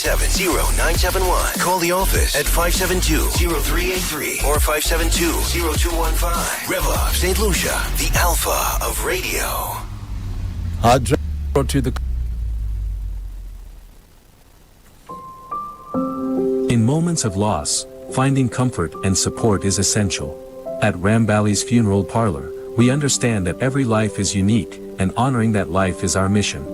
572-971. Call the office at 572-0383 or 572-0215. REV-UP St. Lucia, the alpha of radio. Harddrive brought to the... In moments of loss, finding comfort and support is essential. At Rambally's Funeral Parlor, we understand that every life is unique, and honoring that life is our mission.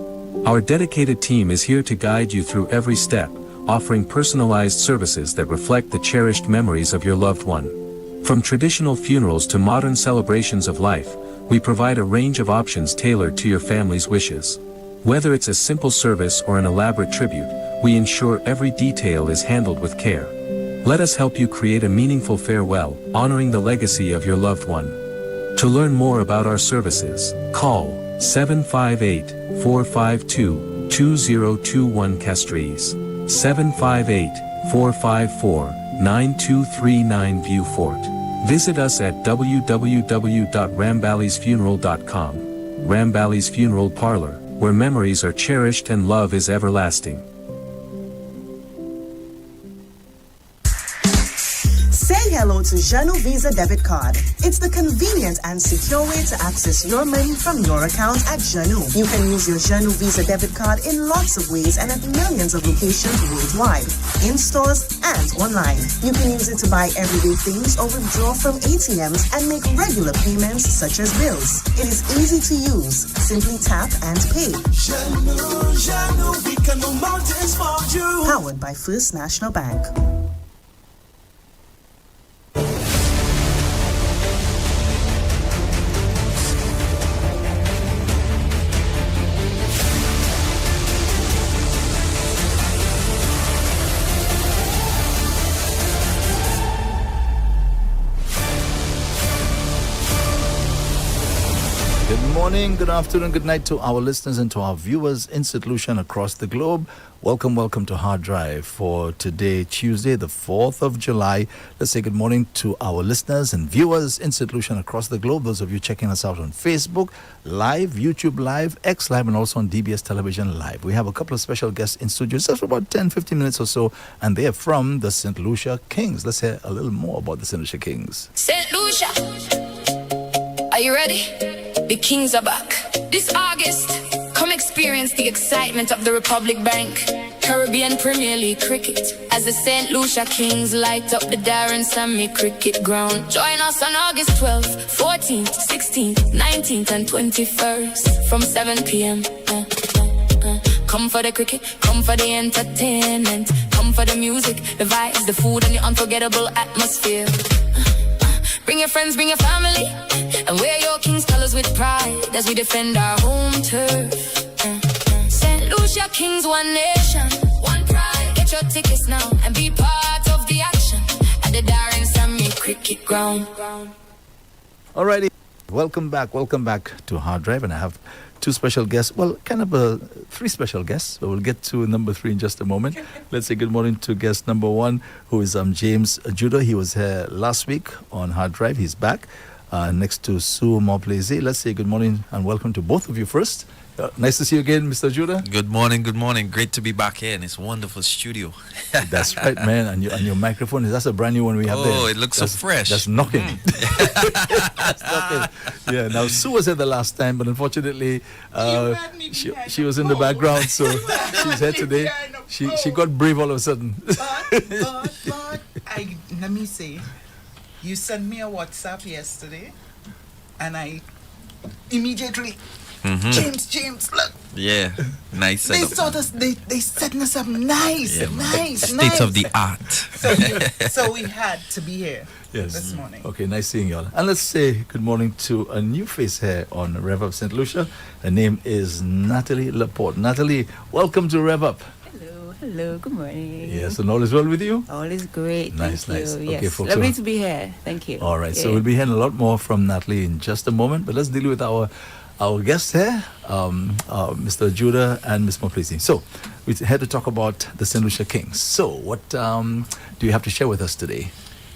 Our dedicated team is here to guide you through every step, offering personalized services that reflect the cherished memories of your loved one. From traditional funerals to modern celebrations of life, we provide a range of options tailored to your family's wishes. Whether it's a simple service or an elaborate tribute, we ensure every detail is handled with care. Let us help you create a meaningful farewell, honoring the legacy of your loved one. To learn more about our services, call 758-452-2021 Castries, 758-454-9239 Viewfort. Visit us at www.ramballysfuneral.com. Rambally's Funeral Parlor, where memories are cherished and love is everlasting. Say hello to Janu Visa Debit Card. It's the convenient and secure way to access your money from your account at Janu. You can use your Janu Visa Debit Card in lots of ways and at millions of locations worldwide, in stores and online. You can use it to buy everyday things or withdraw from ATMs and make regular payments such as bills. It is easy to use. Simply tap and pay. Janu, we can move mountains for you. Powered by First National Bank. Good morning, good afternoon, good night to our listeners and to our viewers in St. Lucia and across the globe. Welcome to Harddrive for today, Tuesday, the 4th of July. Let's say good morning to our listeners and viewers in St. Lucia and across the globe. Those of you checking us out on Facebook Live, YouTube Live, X Live, and also on DBS Television Live. We have a couple of special guests in studio just for about 10-15 minutes or so, and they are from the St. Lucia Kings. Let's hear a little more about the St. Lucia Kings. St. Lucia, are you ready? The Kings are back. This August, come experience the excitement of the Republic Bank Caribbean Premier League cricket as the St. Lucia Kings light up the Darren Sammy Cricket Ground. Join us on August 12th, 14th, 16th, 19th and 21st from 7 p.m. Come for the cricket, come for the entertainment, come for the music, the vibes, the food and the unforgettable atmosphere. Bring your friends, bring your family, and wear your King's colors with pride as we defend our home turf. St. Lucia Kings, one nation, one pride. Get your tickets now and be part of the action at the Darren Sammy Cricket Ground. Alrighty, welcome back to Harddrive, and I have two special guests. Well, kind of three special guests. So we'll get to number 3 in just a moment. Let's say good morning to guest number 1, who is James Judah. He was here last week on Harddrive. He's back next to Sue Moplese. Let's say good morning and welcome to both of you first. Nice to see you again, Mr. Judah. Good morning. Great to be back here in this wonderful studio. That's right, man. And your microphone, that's a brand new one we have there. Oh, it looks so fresh. That's knocking. That's knocking. Yeah, now Sue was here the last time, but unfortunately, she was in the background, so she's here today. She got brave all of a sudden. But let me say, you sent me a WhatsApp yesterday, and I immediately... James, look. Yeah, nice. They setting us up nice. State of the art. So we had to be here this morning. Okay, nice seeing y'all. And let's say good morning to a new face here on REV-UP St. Lucia. Her name is Natalie Laporte. Natalie, welcome to REV-UP. Hello, good morning. Yes, and all is well with you? All is great. Nice. Thank you. Okay, yes, folks. lovely to be here. Thank you. All right, so we'll be hearing a lot more from Natalie in just a moment, but let's deal with our guests here, Mr. Judah and Ms. Moplese. So, we're here to talk about the St. Lucia Kings. So, what do you have to share with us today?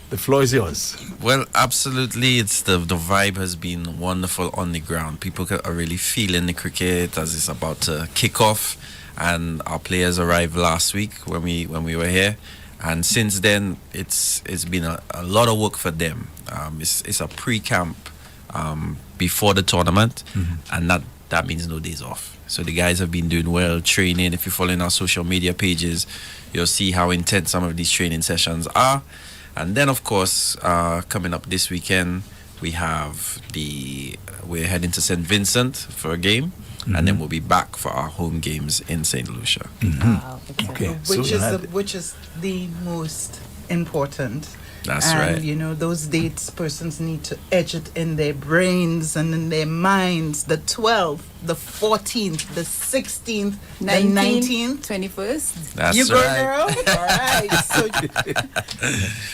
The floor is yours. Well, absolutely. It's the vibe has been wonderful on the ground. People are really feeling the cricket as it's about to kick off. and our players arrived last week when we were here. And since then, it's been a lot of work for them. It's a pre-camp before the tournament, and that means no days off. So the guys have been doing well, training. If you follow in our social media pages, you'll see how intense some of these training sessions are. And then, of course, coming up this weekend, we're heading to St. Vincent for a game, and then we'll be back for our home games in St. Lucia. Wow, Okay. Which is the most important. That's right. You know, those dates persons need to etch it in their brains and in their minds. The 12th, the 14th, the 16th, the 19th. 21st. That's you go, right. girl? All right. So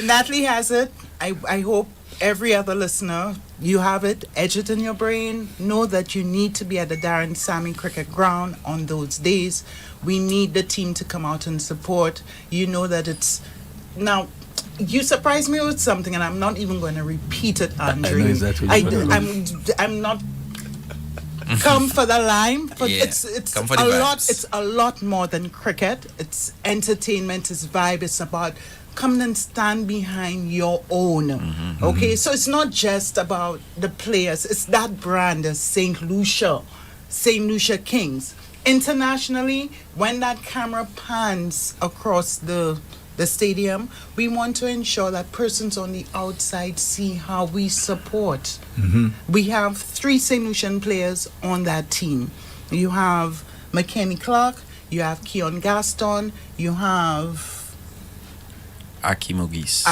Natalie has it. I hope every other listener, you have it. Etch it in your brain. Know that you need to be at the Darren Sammy Cricket Ground on those days. We need the team to come out and support. You know that it's... Now, you surprised me with something, and I'm not even going to repeat it, Andre. I know exactly what you're going to I'm not... Come for the lime, but Yeah, it's come a for the lot. vibes. It's a lot more than cricket. It's entertainment. It's vibe. It's about come and stand behind your own. Okay, so it's not just about the players. It's that brand, the St. Lucia Kings. Internationally, when that camera pans across the stadium, we want to ensure that persons on the outside see how we support. We have 3 St. Lucian players on that team. You have McKenny Clark, you have Keon Gaston, you have Akimogis.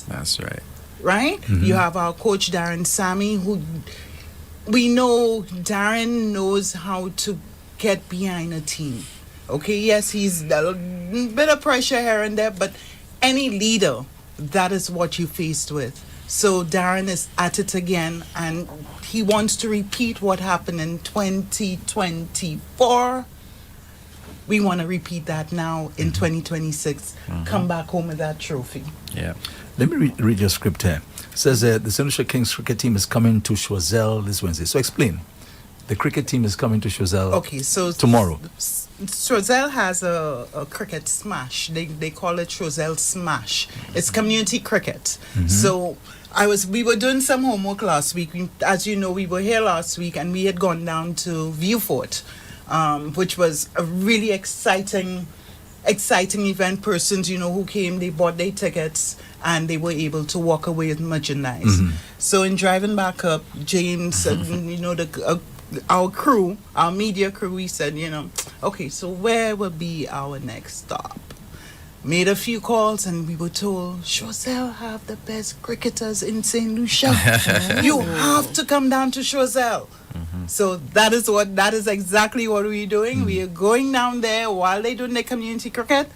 That's right. Right? You have our coach Darren Sammy, who we know Darren knows how to get behind a team. Okay, yes, he's a bit of pressure here and there, but any leader, that is what you faced with. So Darren is at it again, and he wants to repeat what happened in 2024. We want to repeat that now in 2026. Come back home with that trophy. Yeah. Let me read your script here. It says the St. Lucia Kings cricket team is coming to Choiseul this Wednesday. So explain. The cricket team is coming to Choiseul tomorrow. Choiseul has a cricket smash. They call it Choiseul Smash. It's community cricket. So we were doing some homework last week. As you know, we were here last week, and we had gone down to Viewfort, which was a really exciting event. Persons, who came, they bought their tickets, and they were able to walk away with merchandise. So in driving back up, James, our crew, our media crew, we said, okay, so where will be our next stop? Made a few calls, and we were told, Choiseul have the best cricketers in St. Lucia. You have to come down to Choiseul. So that is exactly what we're doing. We are going down there while they're doing their community cricket.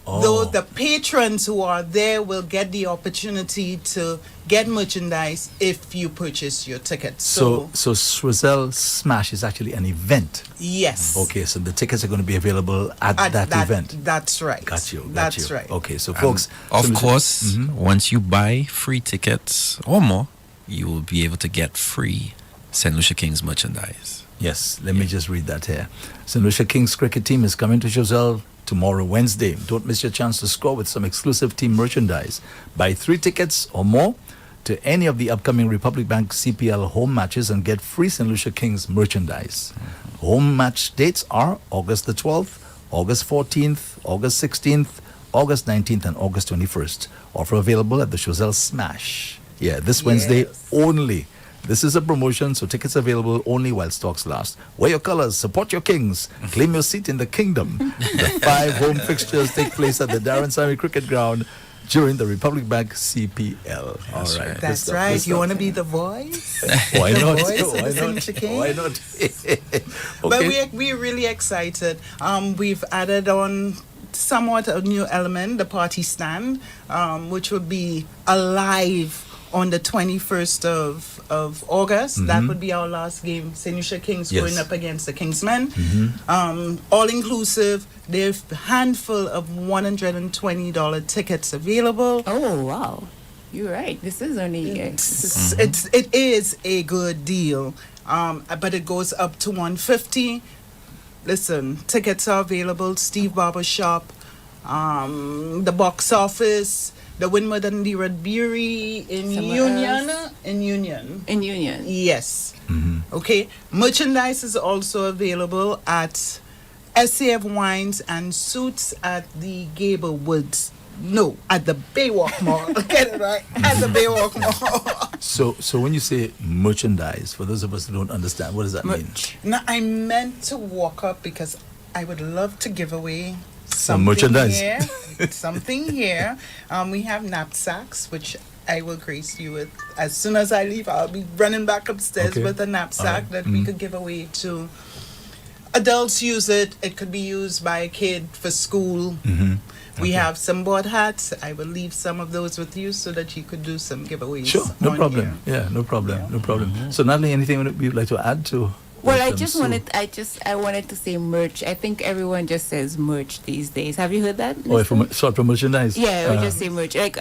Though the patrons who are there will get the opportunity to get merchandise if you purchase your tickets. So Choiseul Smash is actually an event. Yes. Okay, so the tickets are going to be available at that event. That's right. Got you. That's right. Okay, so folks, Of course, once you buy free tickets or more, you will be able to get free St. Lucia Kings merchandise. Yes, let me just read that here. St. Lucia Kings cricket team is coming to Choiseul tomorrow, Wednesday. Don't miss your chance to score with some exclusive team merchandise. Buy 3 tickets or more to any of the upcoming Republic Bank CPL home matches and get free St. Lucia Kings merchandise. Home match dates are August the 12th, August 14th, August 16th, August 19th, and August 21st. Offer available at the Choiseul Smash. Yeah, this Wednesday only. This is a promotion, so tickets available only while stocks last. Wear your colors, support your Kings, claim your seat in the kingdom. The 5 home fixtures take place at the Darren Sammy Cricket Ground during the Republic Bank CPL. All right. That's right. You want to be the voice? Why not? voice of Why the St. not? Lucia Kings? Why not? But Okay. we're really excited. We've added on somewhat a new element, the party stand, which will be alive on the 21st of August. That would be our last game. St. Lucia Kings going up against the Kingsmen. All inclusive. There's a handful of $120 tickets available. Oh, wow. You're right. This is only... It is a good deal. But it goes up to $150. listen, tickets are available. Steve Barber Shop, the box office, the Winwood and the Redbury in Somewhere Union. else? In Union. In Union. Yes. Okay. Merchandise is also available at SAF Wines and Suits at the Gable Woods. No, at the Baywalk Mall. Get it right? At the Baywalk Mall. So when you say merchandise, for those of us who don't understand, what does that mean? Now, I meant to walk up because I would love to give away Some something merchandise. Here, something here. We have knapsacks, which I will grace you with. As soon as I leave, I'll be running back upstairs Okay. with a knapsack that we could give away to adults. Use it. It could be used by a kid for school. We have some board hats. I will leave some of those with you so that you could do some giveaways. Sure, no on problem. here. Yeah, no problem. No problem. So, Natalie, anything you'd like to add to? Well, what, I just Sue- wanted to say merch. I think everyone just says merch these days. Have you heard that? Oh, Mr.? for merchandise. Yeah, we just say merch. Like,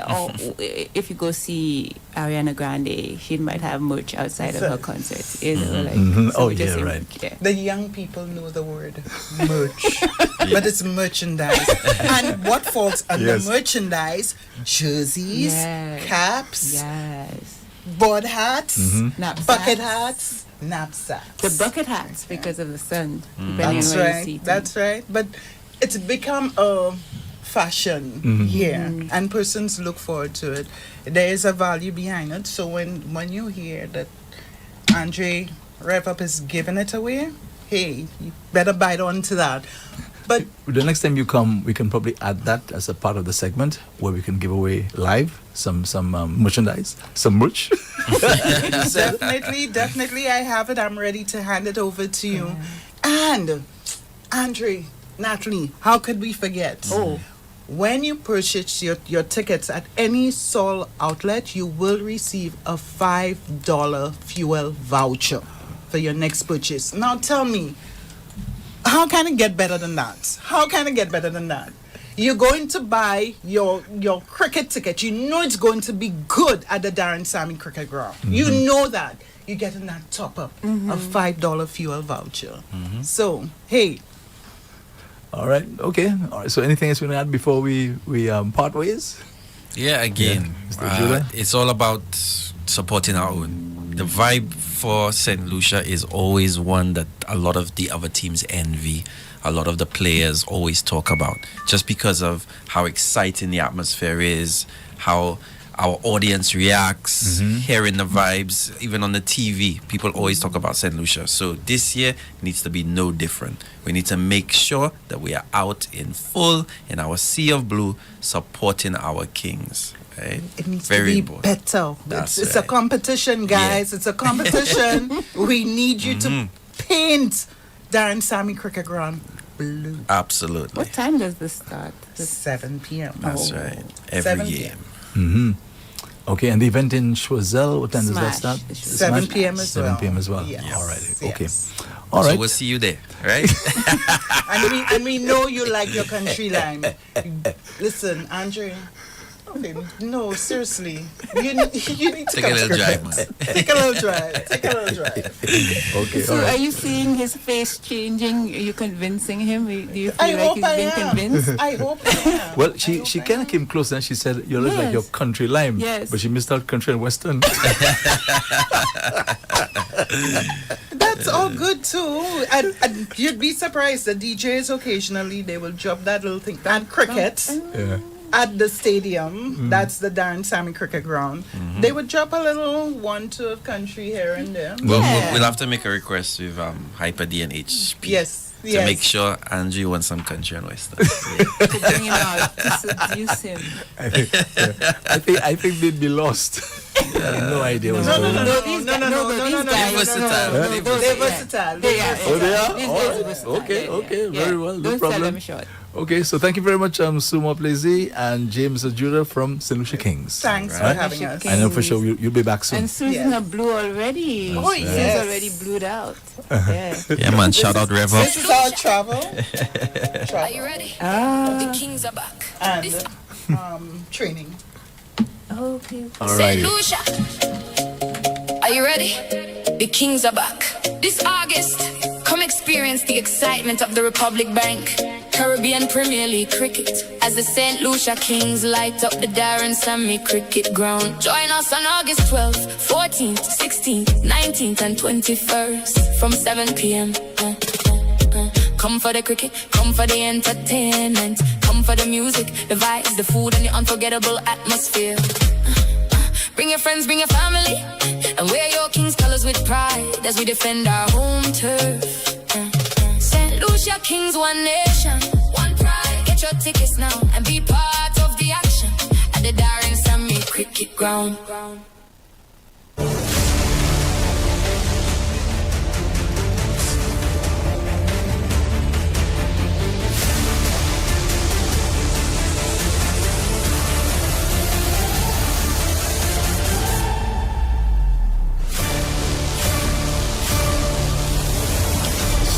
if you go see Ariana Grande, she might have merch outside of her concert. You know, like, Oh, we just yeah, say right. merch, yeah. The young people know the word merch, but it's merchandise. And what falls under Yes. merchandise? Jerseys, Yes. caps, Yes. board hats, Knapsacks. bucket hats, knapsacks. The bucket hats because of the sun. Depending That's on where you right. see them. That's right. But it's become a fashion here, and persons look forward to it. There is a value behind it. So when you hear that Andre REV-UP is giving it away, hey, you better bite on to that. But The next time you come, we can probably add that as a part of the segment where we can give away live some merchandise, some merch. definitely, I have it. I'm ready to hand it over to you. And Andre, Natalie, how could we forget? Oh. When you purchase your tickets at any Sol outlet, you will receive a $5 fuel voucher for your next purchase. Now tell me, how can it get better than that? How can it get better than that? You're going to buy your cricket ticket. You know it's going to be good at the Darren Sammy Cricket Ground. You know that. You're getting that top up, a $5 fuel voucher. So, hey, All right. Okay. All right. So, anything else we want to add before we part ways? Yeah, again, Mr. Judah? it's all about supporting our own. The vibe for St. Lucia is always one that a lot of the other teams envy. A lot of the players always talk about, just because of how exciting the atmosphere is, how our audience reacts, hearing the vibes, even on the TV. People always talk about St. Lucia. So this year needs to be no different. We need to make sure that we are out in full in our sea of blue, supporting our Kings. Right? it needs Very to be important. better. That's It's a right. competition, guys. It's a competition. We need you to paint Darren Sammy Cricket Ground blue. Absolutely. What time does this start? 7 p.m. That's Oh. right. Every 7 game. p.m. Okay. And the event in Choiseul, what time does that Smash. start? It should be 7 p.m. as 7 well. p.m. as well. Yes. All right. Yes. Okay. All So right. we'll see you there, right? And we know you like your country lime. Listen, Andre. Okay, no, seriously. You need to Take a come little to drive, cricket. man. Take a little drive. Take a little drive. Okay. So All are right. you seeing his face changing? Are you convincing him? Do you feel I like hope he's I been am. convinced? I hope I am. Well, she kind of came close and she said, you look like Yes. your country lime. Yes. But she missed out country and western. That's all good too. And you'd be surprised. The DJs occasionally they will drop that little thing. And cricket Yeah. at the stadium. That's the Darren Sammy Cricket Ground. They would drop a little 1-2 of country here and there. We'll have to make a request with Hyper D and HP. Yes. To Yes. make sure Andrew wants some country and western. To bring him out, to seduce him. I think they'd be lost. I have no idea what's No, going on. These guys- versatile. They're versatile. They are. Oh, they are? These All guys right. are versatile. Okay, Yeah, okay, yeah. very well, no Don't problem. sell them short. Okay, so thank you very much, Sumo Plezi and James Judah from St. Lucia Kings. Thanks for Right. having us. I know for sure you'll be back soon. And Susan are blue already. Oh, Susan's yes. already blued out. Yeah. Yeah, man. Shout out REV-UP. This is our travel. Are you ready? The Kings are back. And training. Okay. All St. right. Lucia. Are you ready? The Kings are back. This August, come Come experience the excitement of the Republic Bank. Caribbean Premier League cricket as the St. Lucia Kings light up the Darren Sammy cricket ground. Join us on August 12th, 14th, 16th, 19th and 21st from 7 p.m. Come for the cricket, come for the entertainment, come for the music, the vibes, the food and the unforgettable atmosphere. Bring your friends, bring your family, and wear your King's colors with pride as we defend our home turf. St. Lucia Kings, one nation, one pride. Get your tickets now and be part of the action at the Darren Sammy cricket ground.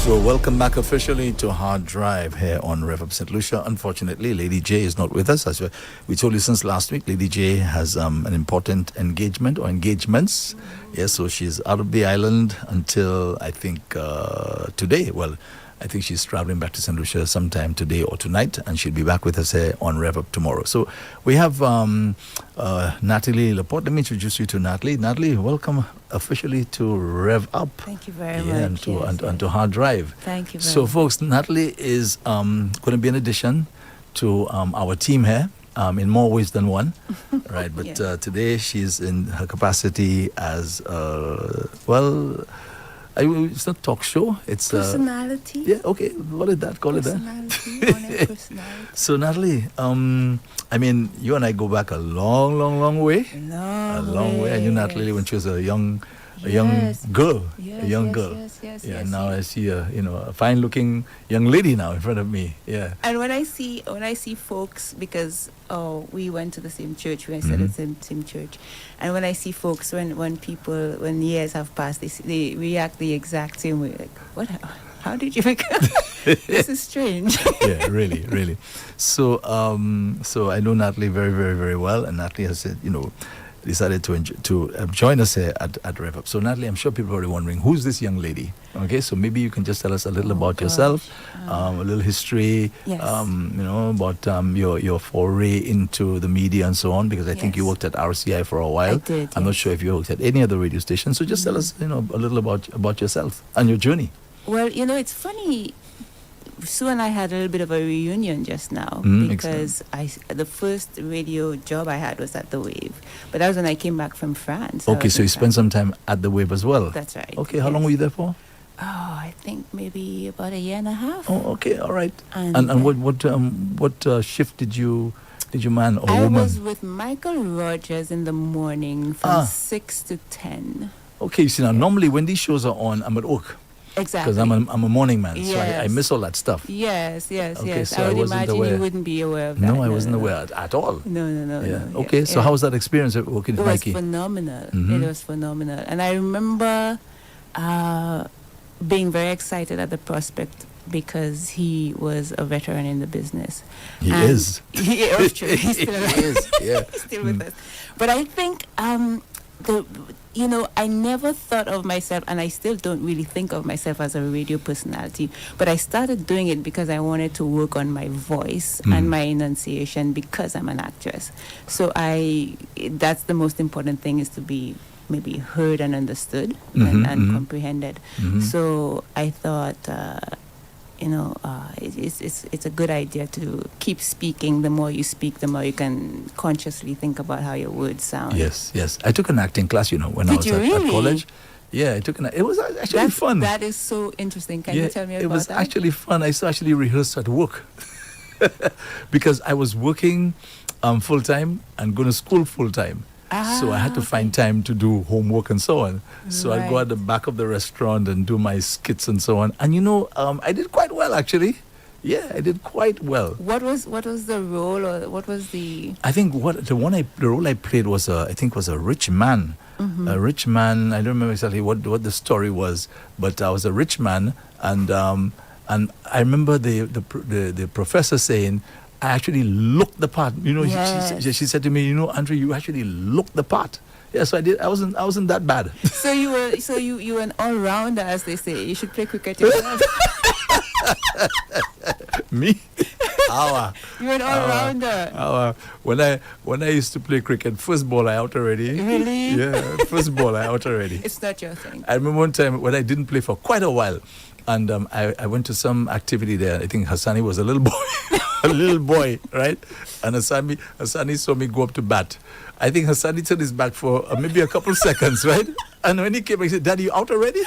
So welcome back officially to Harddrive here on REV-UP St. Lucia. Unfortunately, Lady J is not with us. As we told you since last week, Lady J has an important engagement or engagements. Yes, so she's out of the island until I think today. Well, I think she's traveling back to St. Lucia sometime today or tonight, and she'll be back with us here on REV-UP tomorrow. So we have Natalie Laporte. Let me introduce you to Natalie. Natalie, welcome officially to REV-UP. Thank you very much. And to Harddrive. Thank you very So, much. folks, Natalie is going to be an addition to our team here. In more ways than one, right? But today she's in her capacity as, it's not talk show. It's personality. Yeah, okay. Call it that. Personality. So Natalie, I mean, you and I go back a long way. A long way. I knew Natalie when she was a young girl. Yes. Now I see a fine-looking young lady now in front of me. Yeah. And when I see folks, because we went to the same church, we said the same church, and when I see folks, when years have passed, they react the exact same way. Like, what? How did you become? This is strange. Yeah, really. So I know Natalie very, very, very well, and Natalie has said, decided to join us here at REV-UP. So Natalie, I'm sure people are already wondering, who's this young lady? Okay, so maybe you can just tell us a little about yourself, a little history, yes. About your foray into the media and so on, because I think you worked at RCI for a while. I did, I'm not sure if you worked at any other radio station. So just tell us, a little about yourself and your journey. Well, it's funny. Sue and I had a little bit of a reunion just now because the first radio job I had was at the Wave, but that was when I came back from France. Okay, so you spent some time at the Wave as well. That's right. Okay, how long were you there for? Oh, I think maybe about a year and a half. Oh, okay, all right. And what shift did you man or woman? I was with Michael Rogers in the morning from 6 to 10. Okay, you see now normally when these shows are on, I'm at work. Exactly. Because I'm a morning man, so Yes. I miss all that stuff. Yes. Okay, so I would wasn't imagine aware. you wouldn't be aware of that. No, I wasn't aware at all. No. Yeah. No, Okay, so how was that experience working with Mikey? It was phenomenal. It was phenomenal. And I remember being very excited at the prospect because he was a veteran in the business. He is. Yeah, true. He's still alive. He is, yeah. He's still with us. But I think I never thought of myself, and I still don't really think of myself as a radio personality, but I started doing it because I wanted to work on my voice and my enunciation because I'm an actress. So that's the most important thing, is to be maybe heard and understood and comprehended. So I thought, it's a good idea to keep speaking. The more you speak, the more you can consciously think about how your words sound. Yes. I took an acting class, when I was at college. Yeah, I took it was actually fun. That is so interesting. Can you tell me about that? It was actually fun. I used to actually rehearse at work because I was working full-time and going to school full-time. So I had to find time to do homework and so on. So I'd go at the back of the restaurant and do my skits and so on. And I did quite well actually. Yeah, I did quite well. What was the role, or what was the? I think the role I played was a rich man. A rich man. I don't remember exactly what the story was, but I was a rich man, and I remember the professor saying, I actually looked the part. Yes. She said to me, Andrew, you actually looked the part. Yeah, so I did. I wasn't that bad. So you were an all-rounder, as they say. You should play cricket yourself. Me? Our. You're an all-rounder. When I used to play cricket, first ball I out already. Really? Yeah, first ball I out already. It's not your thing. I remember one time when I didn't play for quite a while, and I went to some activity there. I think Hassani was a little boy, a little boy, right? And Hassani saw me go up to bat. I think Hassani turned his back for maybe a couple seconds, right? And when he came, he said, "Daddy, you out already?"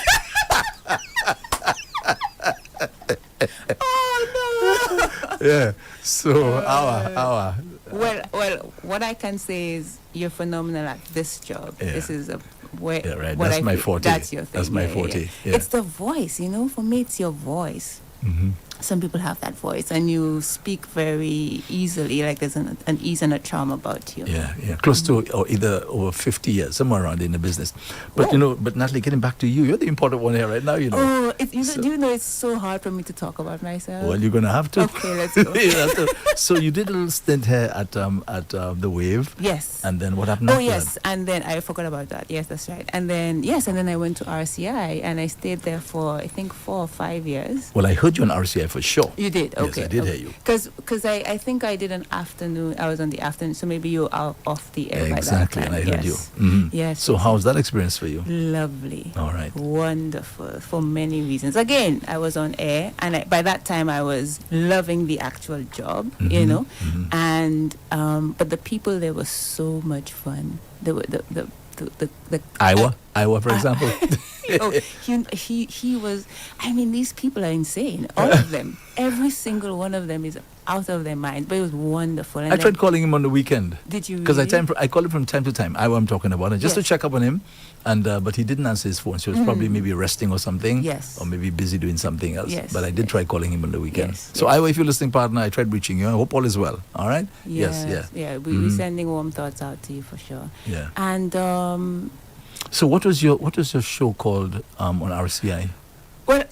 Oh no! Yeah. So our. Well, what I can say is you're phenomenal at this job. Yeah. This is right. That's my forte. That's your thing. That's my forte. Yeah. It's the voice, For me, it's your voice. Mm-hmm. Some people have that voice, and you speak very easily, like there's an ease and a charm about you. Yeah. Close to or either over 50 years, somewhere around in the business. But but Natalie, getting back to you, you're the important one here right now. Oh, it's so hard for me to talk about myself. Well, you're gonna have to. Okay, let's go. So you did a little stint here at the Wave. Yes. And then what happened? Oh after yes, that? and then I forgot about that. Yes, that's right. And then I went to RCI, and I stayed there for I think 4 or 5 years. Well, I heard you on RCI for sure. You did? Okay. Yes, I did hear you. Because I think I did an afternoon. I was on the afternoon, so maybe you were off the air Exactly, by that time. and I heard you. Yes. Mhm. Yes. So how's that experience for you? Lovely. All right. Wonderful for many reasons. Again, I was on air, and by that time I was loving the actual job, Mhm. And but the people there were so much fun. They were the Iowa, for example. he was. I mean, these people are insane. All of them. Every single one of them is out of their mind. But it was wonderful. And I tried calling him on the weekend. Did you? Because really? I call him from time to time. I'm talking about it, just to check up on him. And but he didn't answer his phone. So he was probably maybe resting or something. Yes. Or maybe busy doing something else. Yes. But I did try calling him on the weekend. Yes. So Iowa, if you're listening, partner, I tried reaching you. I hope all is well. All right? Yes. Yeah. We're sending warm thoughts out to you for sure. Yeah. And so what was your show called on RCI? well,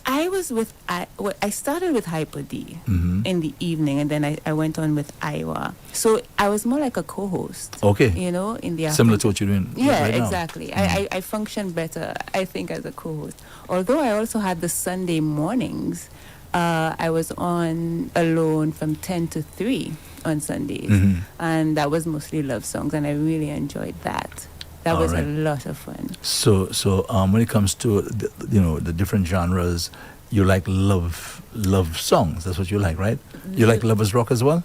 I started with Hyper D in the evening, and then I went on with Iowa. So I was more like a co-host. Okay. In the afternoon. Similar to what you're doing Yeah, right now. exactly. I function better, I think, as a co-host. Although I also had the Sunday mornings. I was on alone from 10 to 3 on Sundays. And that was mostly love songs, and I really enjoyed that. That All was right. a lot of fun. So when it comes to the different genres, you like love songs. That's what you like, right? You like lovers rock as well?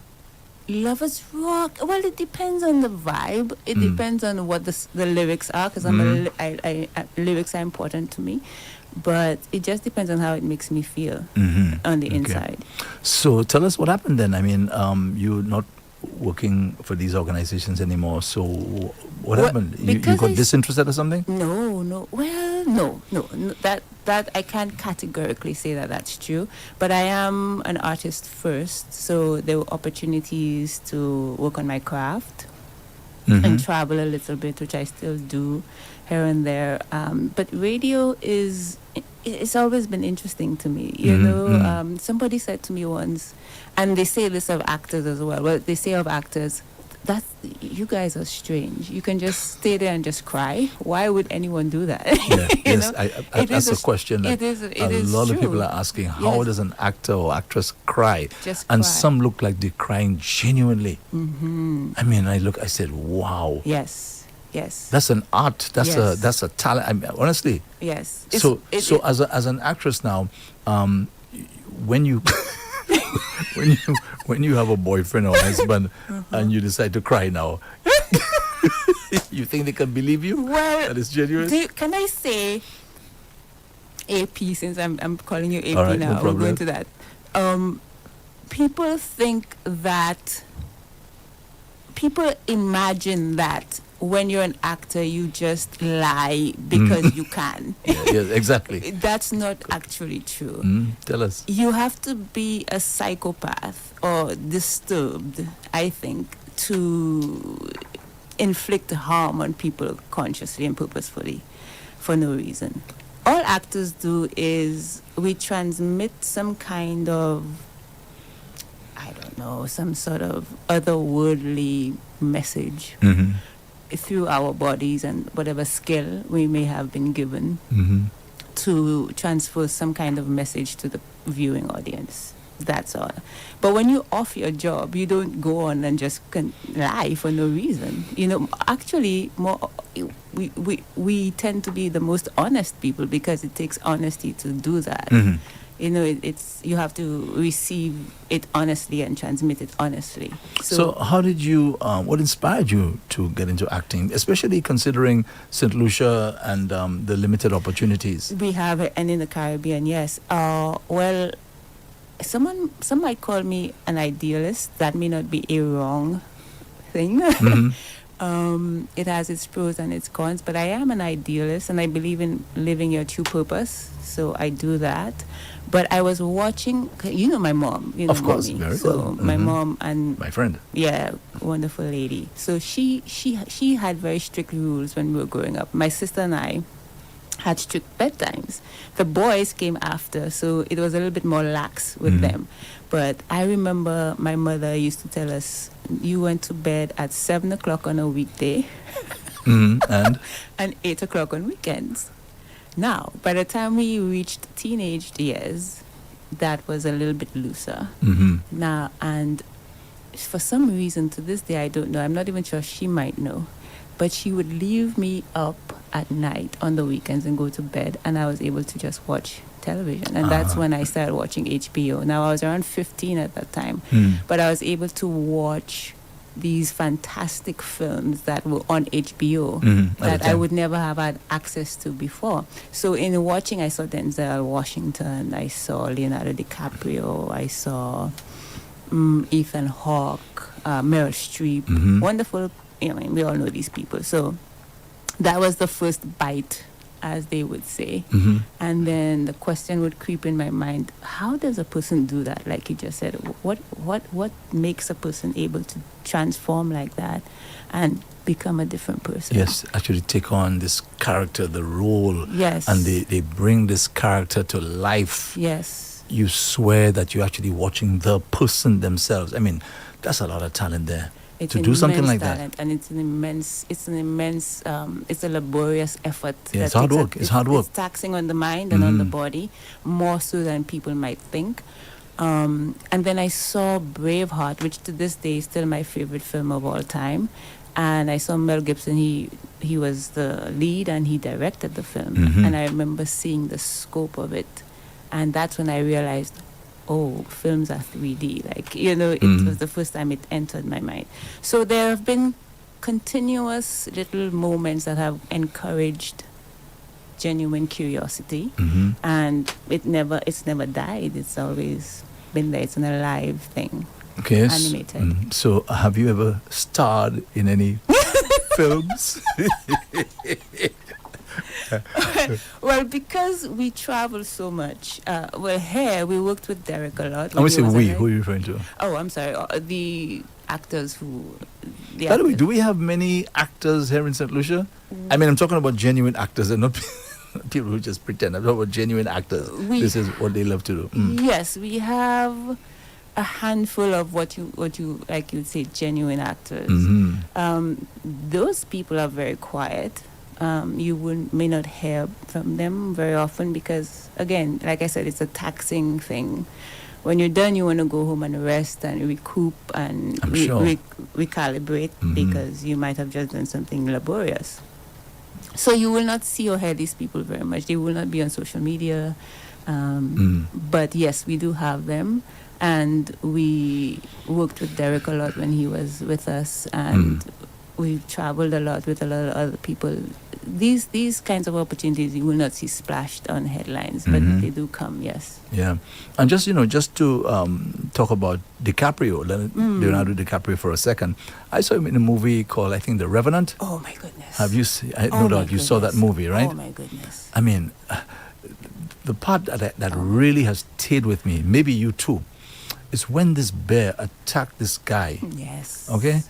Lovers rock. Well, it depends on the vibe. It depends on what the lyrics are, because lyrics are important to me. But it just depends on how it makes me feel on the inside. So tell us what happened then. I mean, you're not working for these organizations anymore. So what happened? You got disinterested or something? No. Well, no. That I can't categorically say that that's true. But I am an artist first, so there were opportunities to work on my craft and travel a little bit, which I still do here and there. But radio it's always been interesting to me. Somebody said to me once, and they say this of actors as well. Well, they say of actors, that you guys are strange. You can just stay there and just cry. Why would anyone do that? Yeah, that's a question that a lot of people are asking. How does an actor or actress cry? Just and cry. some look like they're crying genuinely. I mean, I said, wow. Yes. That's an art. That's a talent. I mean, honestly. Yes. So as an actress now, when you when you have a boyfriend or husband and you decide to cry now, you think they can believe you? Well, that is genuine. Can I say AP, since I'm calling you AP All right, now? no problem. We'll go into that. People imagine that when you're an actor, you just lie because you can. Yeah, exactly. That's not actually true. Tell us. You have to be a psychopath or disturbed, I think, to inflict harm on people consciously and purposefully for no reason. All actors do is we transmit some kind of, I don't know, some sort of otherworldly message. through our bodies and whatever skill we may have been given to transfer some kind of message to the viewing audience. That's all. But when you off your job, you don't go on and just lie for no reason. You know, actually, we tend to be the most honest people because it takes honesty to do that. You know, it's you have to receive it honestly and transmit it honestly. So how did you, what inspired you to get into acting, especially considering St. Lucia and the limited opportunities? We have it, and in the Caribbean, yes. Well, some might call me an idealist. That may not be a wrong thing. It has its pros and its cons, but I am an idealist and I believe in living your true purpose. So I do that. But I was watching, you know, my mom, you know, of course, mommy. very so well. My mom and my friend, yeah, wonderful lady. So she had very strict rules when we were growing up. My sister and I had strict bedtimes. The boys came after, so it was a little bit more lax with them. But I remember my mother used to tell us, you went to bed at 7 o'clock on a weekday and 8 o'clock on weekends. Now, by the time we reached teenage years, that was a little bit looser. Now, and for some reason, to this day, I don't know, I'm not even sure, she might know, but she would leave me up at night on the weekends and go to bed, and I was able to just watch television. And that's when I started watching HBO. Now, I was around 15 at that time, but I was able to watch these fantastic films that were on HBO that I would never have had access to before. So in watching, I saw Denzel Washington, I saw Leonardo DiCaprio, I saw Ethan Hawke, Meryl Streep, wonderful, you know, we all know these people. So that was the first bite, as they would say. And then the question would creep in my mind, how does a person do that? Like you just said, what makes a person able to transform like that and become a different person? Yes, actually take on this character, the role. Yes. And they bring this character to life. Yes. You swear that you're actually watching the person themselves. I mean, that's a lot of talent there. It's to do something like talent, that. And it's a laborious effort. Yeah, it's hard work. It's hard work. It's taxing on the mind and on the body, more so than people might think. And then I saw Braveheart, which to this day is still my favorite film of all time. And I saw Mel Gibson. He was the lead and he directed the film. And I remember seeing the scope of it. And that's when I realized, oh, films are 3D. Like, you know, it was the first time it entered my mind. So there have been continuous little moments that have encouraged genuine curiosity. And it's never died. It's always been there. It's an alive thing. Okay. Yes. Animated. So have you ever starred in any films? Well, because we travel so much, here we worked with Derek a lot. I want to say we. Who are you referring to? Oh, I'm sorry. The actors who... By the way, do we have many actors here in St. Lucia? I mean, I'm talking about genuine actors and not people who just pretend. I'm talking about genuine actors. This is what they love to do. Yes, we have a handful of what you like you'd say genuine actors. Those people are very quiet. You may not hear from them very often because, again, like I said, it's a taxing thing. When you're done, you want to go home and rest and recoup and recalibrate because you might have just done something laborious. So you will not see or hear these people very much. They will not be on social media. But yes, we do have them. And we worked with Derek a lot when he was with us. And we traveled a lot with a lot of other people. These kinds of opportunities you will not see splashed on headlines, but they do come, yes. Yeah. And just to talk about DiCaprio, Leonardo DiCaprio for a second. I saw him in a movie called, I think, The Revenant. Oh, my goodness. Have you seen? No doubt you saw that movie, right? Oh, my goodness. I mean, the part that really has stayed with me, maybe you too, is when this bear attacked this guy. Yes. Okay?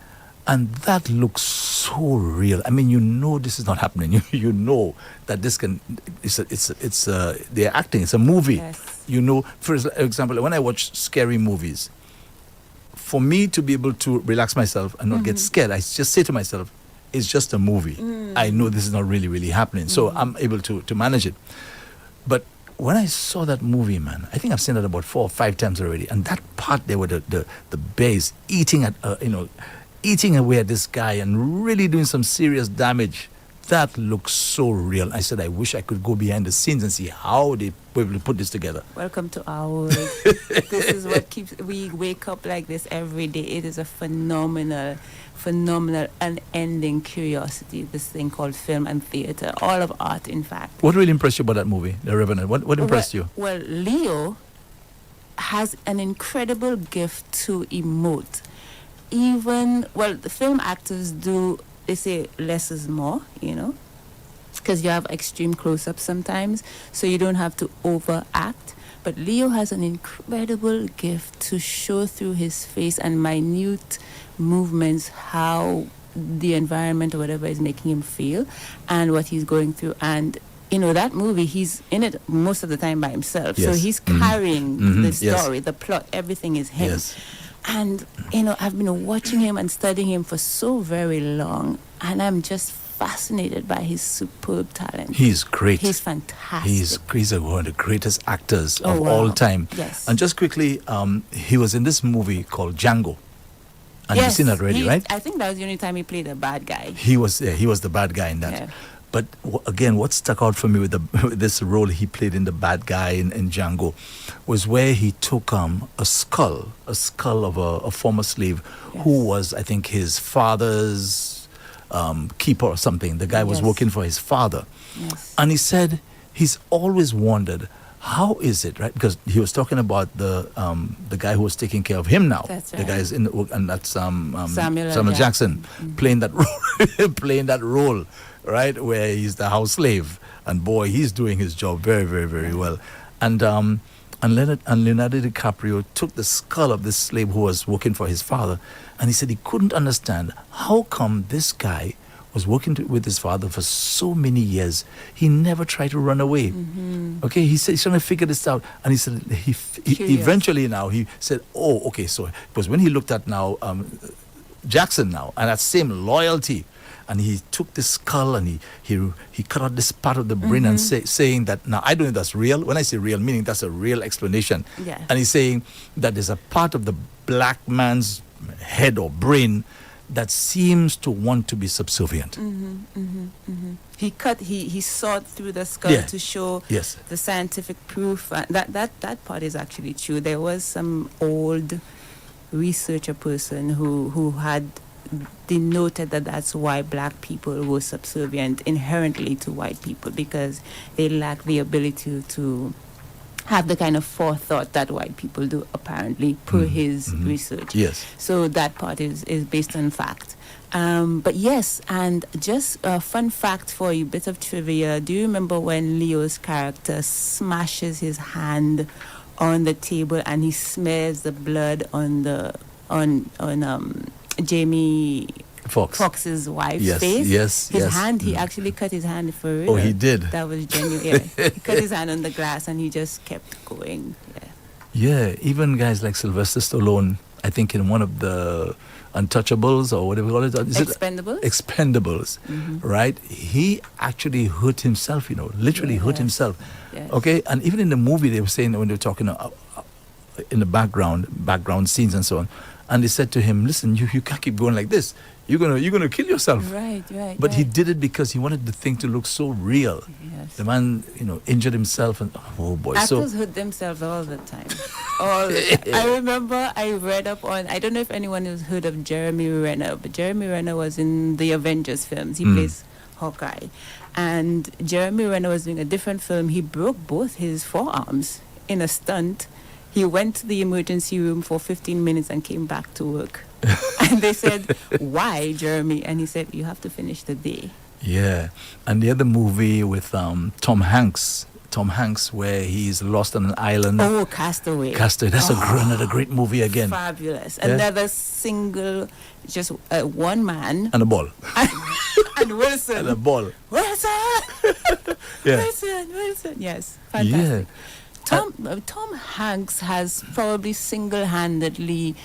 And that looks so real. I mean, you know this is not happening. You know that this can. They're acting. It's a movie. Yes. You know, for example, when I watch scary movies, for me to be able to relax myself and not get scared, I just say to myself, it's just a movie. I know this is not really, really happening. So I'm able to manage it. But when I saw that movie, man, I think I've seen it about 4 or 5 times already. And that part there with the bears eating eating away at this guy and really doing some serious damage. That looks so real. I said, I wish I could go behind the scenes and see how they were able to put this together. Welcome to our world. This is what we wake up like this every day. It is a phenomenal, unending curiosity, this thing called film and theater, all of art, in fact. What really impressed you about that movie, The Revenant? What impressed you? Well, Leo has an incredible gift to emote. The film actors do, they say less is more, because you have extreme close-ups sometimes, so you don't have to overact. But Leo has an incredible gift to show through his face and minute movements how the environment or whatever is making him feel and what he's going through. And that movie, he's in it most of the time by himself. Yes. So he's carrying the story, Yes. the plot, everything is him. Yes. And, I've been watching him and studying him for so very long, and I'm just fascinated by his superb talent. He's great. He's fantastic. He's one of the greatest actors of wow. all time. Yes. And just quickly, he was in this movie called Django. And you've seen that already, right? I think that was the only time he played a bad guy. He was the bad guy in that. Yeah. But again, what stuck out for me with with this role he played in the bad guy in Django was where he took a skull of a former slave who was, I think, his father's keeper or something. The guy was working for his father. Yes. And he said he's always wondered, how is it, right? Because he was talking about the guy who was taking care of him now. That's The right. guy is in the, and that's Samuel Jackson playing that role, right, where he's the house slave, and boy, he's doing his job very, very, very well. And Leonardo DiCaprio took the skull of this slave who was working for his father, and he said he couldn't understand how come this guy was working with his father for so many years. He never tried to run away. Okay, he said he's trying to figure this out, and he said he eventually now he said, oh, okay, so because when he looked at now Jackson now and that same loyalty. And he took this skull and he cut out this part of the brain and saying that, now I don't know if that's real. When I say real, meaning that's a real explanation. Yeah. And he's saying that there's a part of the black man's head or brain that seems to want to be subservient. He sawed through the skull to show Yes. the scientific proof. That part is actually true. There was some old researcher person who had denoted that that's why black people were subservient inherently to white people, because they lack the ability to have the kind of forethought that white people do, apparently, per his research. Yes. So that part is based on fact. But yes, and just a fun fact for you, bit of trivia. Do you remember when Leo's character smashes his hand on the table and he smears the blood on Jamie Foxx's wife's face? Yes. His hand, he actually cut his hand for real. Oh, he did? That was genuine. Yeah. He cut his hand on the glass and he just kept going. Yeah. Yeah, even guys like Sylvester Stallone, I think in one of the Untouchables or whatever you call it. Is Expendables? Expendables, right? He actually hurt himself, literally hurt himself. Yes. Okay, and even in the movie they were saying when they were talking in the background scenes and so on, and they said to him, listen, you can't keep going like this. You're gonna kill yourself. Right. But he did it because he wanted the thing to look so real. Yes. The man, injured himself, and oh boy. Actors hurt themselves all the time. All the time. I remember I read up on, I don't know if anyone has heard of Jeremy Renner, but Jeremy Renner was in the Avengers films. He plays Hawkeye. And Jeremy Renner was doing a different film. He broke both his forearms in a stunt. He went to the emergency room for 15 minutes and came back to work. And they said, why, Jeremy? And he said, you have to finish the day. Yeah. And the other movie with Tom Hanks, where he's lost on an island. Oh, Castaway. That's another great movie again. Fabulous. Yeah. Another single, just one man. And a ball. And Wilson. And a ball. Wilson! Yeah. Wilson. Yes. Fantastic. Yeah. Tom Hanks has probably single-handedly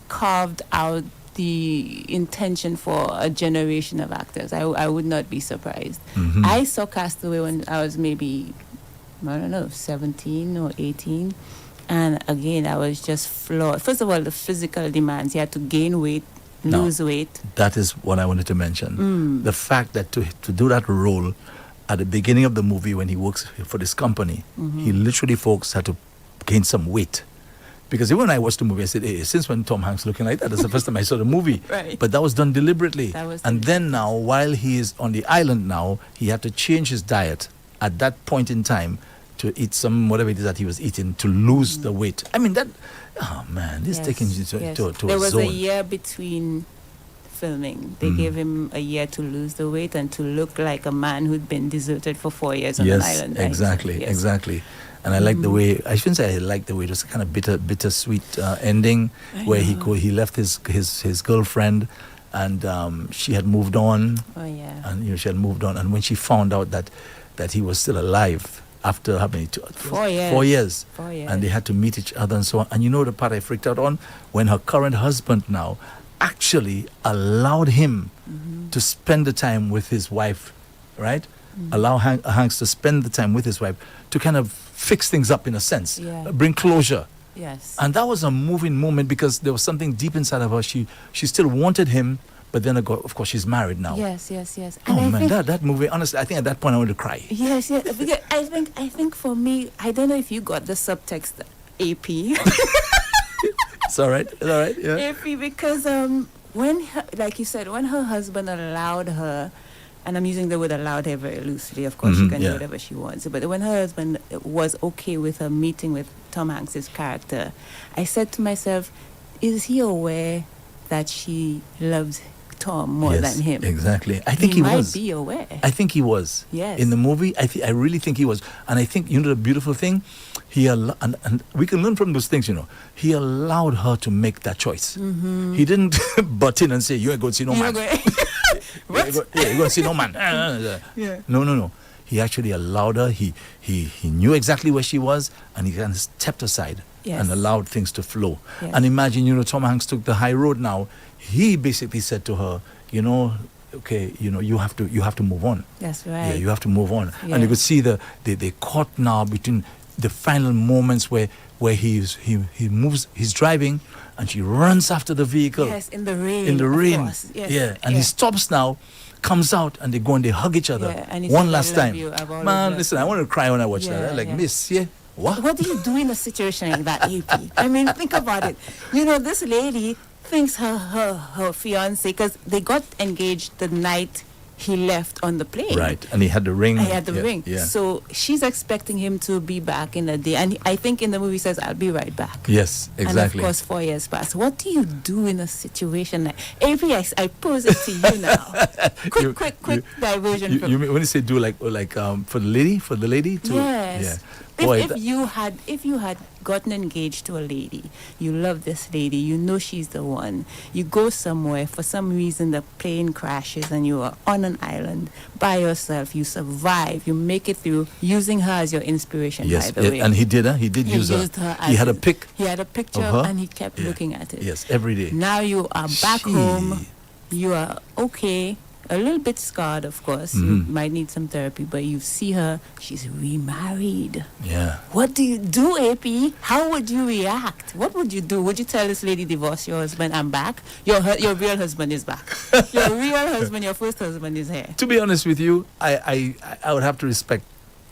carved out the intention for a generation of actors. I would not be surprised. I saw Castaway when I was maybe, I don't know, 17 or 18. And again, I was just floored. First of all, the physical demands. You had to gain weight, lose weight. That is what I wanted to mention. The fact that to do that role at the beginning of the movie when he works for this company, he literally, folks, had to gain some weight. Because even when I watched the movie, I said, hey, since when Tom Hanks looking like that? That's the first time I saw the movie. Right. But that was done deliberately. Then now, while he is on the island now, he had to change his diet at that point in time to eat some, whatever it is that he was eating, to lose the weight. I mean, that, oh man, this is taking you to there a zone. was a year between filming. They gave him a year to lose the weight and to look like a man who'd been deserted for 4 years on an island. Right? Exactly. And I like the way, I shouldn't say I like the way, it was a kind of bittersweet ending where he left his girlfriend and she had moved on. Oh, yeah. And she had moved on. And when she found out that he was still alive after how many? 4 years. 4 years. 4 years. And they had to meet each other and so on. And you know the part I freaked out on? When her current husband now actually allowed him to spend the time with his wife, right? Allow Hanks to spend the time with his wife to kind of fix things up in a sense, bring closure. Yes. And that was a moving moment because there was something deep inside of her. She still wanted him, but then of course she's married now. Yes. And oh man, that movie, honestly, I think at that point I wanted to cry. Yes. Because I think for me, I don't know if you got the subtext, AP. It's all right. Yeah. AP, because when like you said, when her husband allowed her, and I'm using the word allowed her very loosely, of course she can do whatever she wants, but when her husband was okay with her meeting with Tom Hanks' character, I said to myself, is he aware that she loves Tom more than him? Exactly. I think he was. Might be aware. I think he was. Yes. In the movie, I really think he was. And I think, the beautiful thing, and we can learn from those things, he allowed her to make that choice. He didn't butt in and say, you ain't going to see no man. You're going to see no man. No. He actually allowed her. He knew exactly where she was, and he kind of stepped aside and allowed things to flow. Yes. And imagine, Tom Hanks took the high road now. He basically said to her, okay, you have to move on. That's right. Yeah, you have to move on. Yeah. And you could see they caught now between the final moments where he moves, he's driving, and she runs after the vehicle. Yes, in the rain. In the rain. Course. Yes. Yeah, and he stops now, comes out, and they go and they hug each other and one last time. Man, listen, I want to cry when I watch that. Miss, What do you do in a situation like that, AP? I mean, think about it. This lady thinks her fiance, because they got engaged the night he left on the plane. Right, and he had the ring. Ring. Yeah. So she's expecting him to be back in a day. And I think in the movie he says, I'll be right back. Yes, exactly. And of course, 4 years pass. What do you do in a situation like... AP, I pose it to you now. Quick diversion. You mean when you say do like for the lady? Yes. Yeah. If you had gotten engaged to a lady, you love this lady, you know she's the one, you go somewhere, for some reason the plane crashes and you are on an island by yourself, you survive, you make it through, using her as your inspiration, by the way. And he did use her. He had a pic. He had a picture of her, and he kept looking at it. Yes, every day. Now you are back home, you are okay, a little bit scarred, of course. You might need some therapy, but you see her, she's remarried. Yeah. What do you do, AP? How would you react? What would you do? Would you tell this lady, divorce your husband, I'm back? Your real husband is back. Your real husband, your first husband is here. To be honest with you, I would have to respect.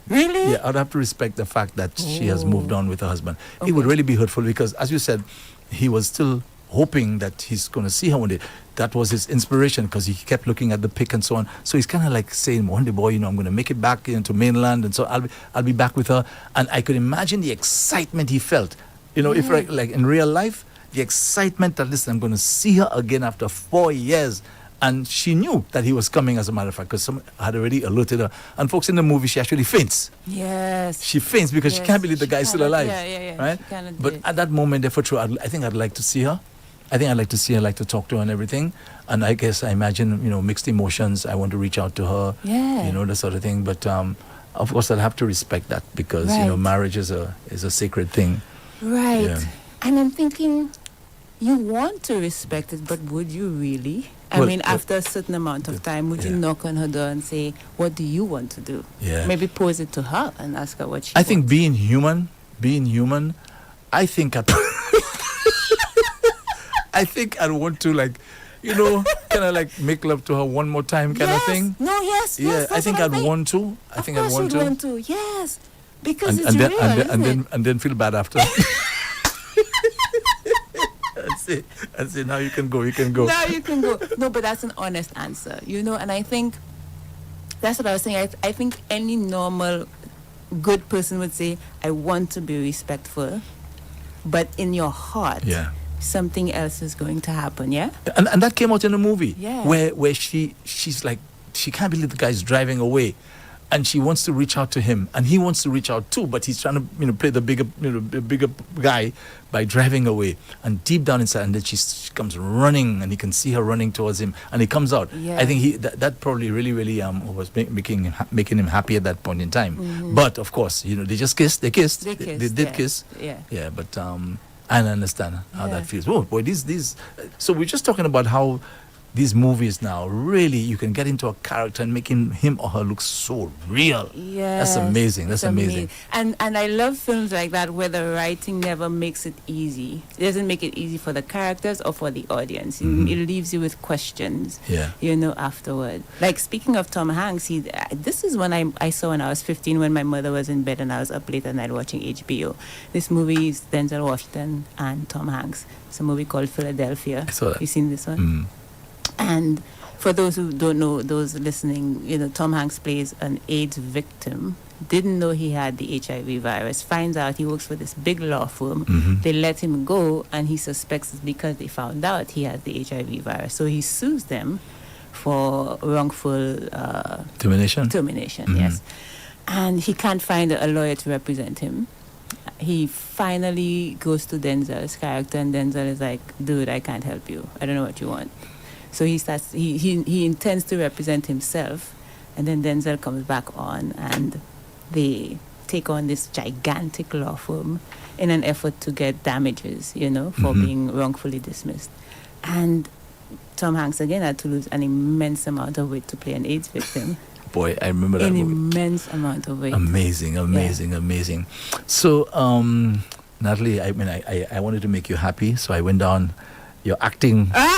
Really? Yeah, I would have to respect the fact that she has moved on with her husband. Okay. It would really be hurtful because, as you said, he was still hoping that he's going to see her one day. That was his inspiration because he kept looking at the pic and so on. So he's kind of like saying, one day, boy, I'm going to make it back into mainland, and so I'll be back with her. And I could imagine the excitement he felt. If like in real life, the excitement that, listen, I'm going to see her again after 4 years. And she knew that he was coming, as a matter of fact, because someone had already alerted her. And folks, in the movie, she actually faints. Yes. She faints because she can't believe the guy's still alive. Yeah. Right? But at that moment, therefore, I think I'd like to see her. I think I'd like to see her, like to talk to her and everything. And I guess I imagine, mixed emotions. I want to reach out to her, that sort of thing. But of course, I'll have to respect that because, marriage is a sacred thing. Right. Yeah. And I'm thinking, You want to respect it, but would you really? I Well, mean, after a certain amount of time, would you knock on her door and say, what do you want to do? Yeah. Maybe pose it to her and ask her what she I think wants. being human, I think I think I'd want to, like, you know, kind of like make love to her one more time kind of thing. No, yes, Yeah, yes. I think I'd want to. I think I'd want to. want to. Yes, because it's and then, real, and isn't it? then feel bad after. and say now you can go. Now you can go. No, but that's an honest answer, you know. And I think that's what I was saying. I think any normal, good person would say, "I want to be respectful," but in your heart, something else is going to happen. Yeah. And that came out in the movie. Yeah. Where she's like, she can't believe the guy's driving away, and she wants to reach out to him, and he wants to reach out too, but he's trying to play the bigger guy by driving away. And deep down inside, and then she comes running, and he can see her running towards him, and he comes out. Yeah. I think that probably really was making him happy at that point in time. Mm-hmm. But of course, they just kissed. They kissed. They They did kiss. Yeah. Yeah, but I understand how Yeah. that feels. Oh boy, these. So we're just talking about how these movies now, really, you can get into a character and making him or her look so real. Yeah, That's amazing. That's it's amazing. And I love films like that where the writing never makes it easy. It doesn't make it easy for the characters or for the audience. It leaves you with questions. Yeah. Afterward. Like, speaking of Tom Hanks, this is one I saw when I was 15, when my mother was in bed and I was up late at night watching HBO. This movie is Denzel Washington and Tom Hanks. It's a movie called Philadelphia. I saw that. You seen this one? And for those who don't know, those listening, Tom Hanks plays an AIDS victim, didn't know he had the HIV virus, finds out, he works for this big law firm. They let him go, and he suspects it's because they found out he has the HIV virus. So he sues them for wrongful termination, yes. And he can't find a lawyer to represent him. He finally goes to Denzel's character, and Denzel is like, dude, I can't help you. I don't know what you want. So he intends to represent himself, and then Denzel comes back on, and they take on this gigantic law firm in an effort to get damages, for being wrongfully dismissed. And Tom Hanks again had to lose an immense amount of weight to play an AIDS victim. Boy, I remember that An movie. immense amount of weight. Amazing. So, Natalie, I wanted to make you happy, so I went down your acting career.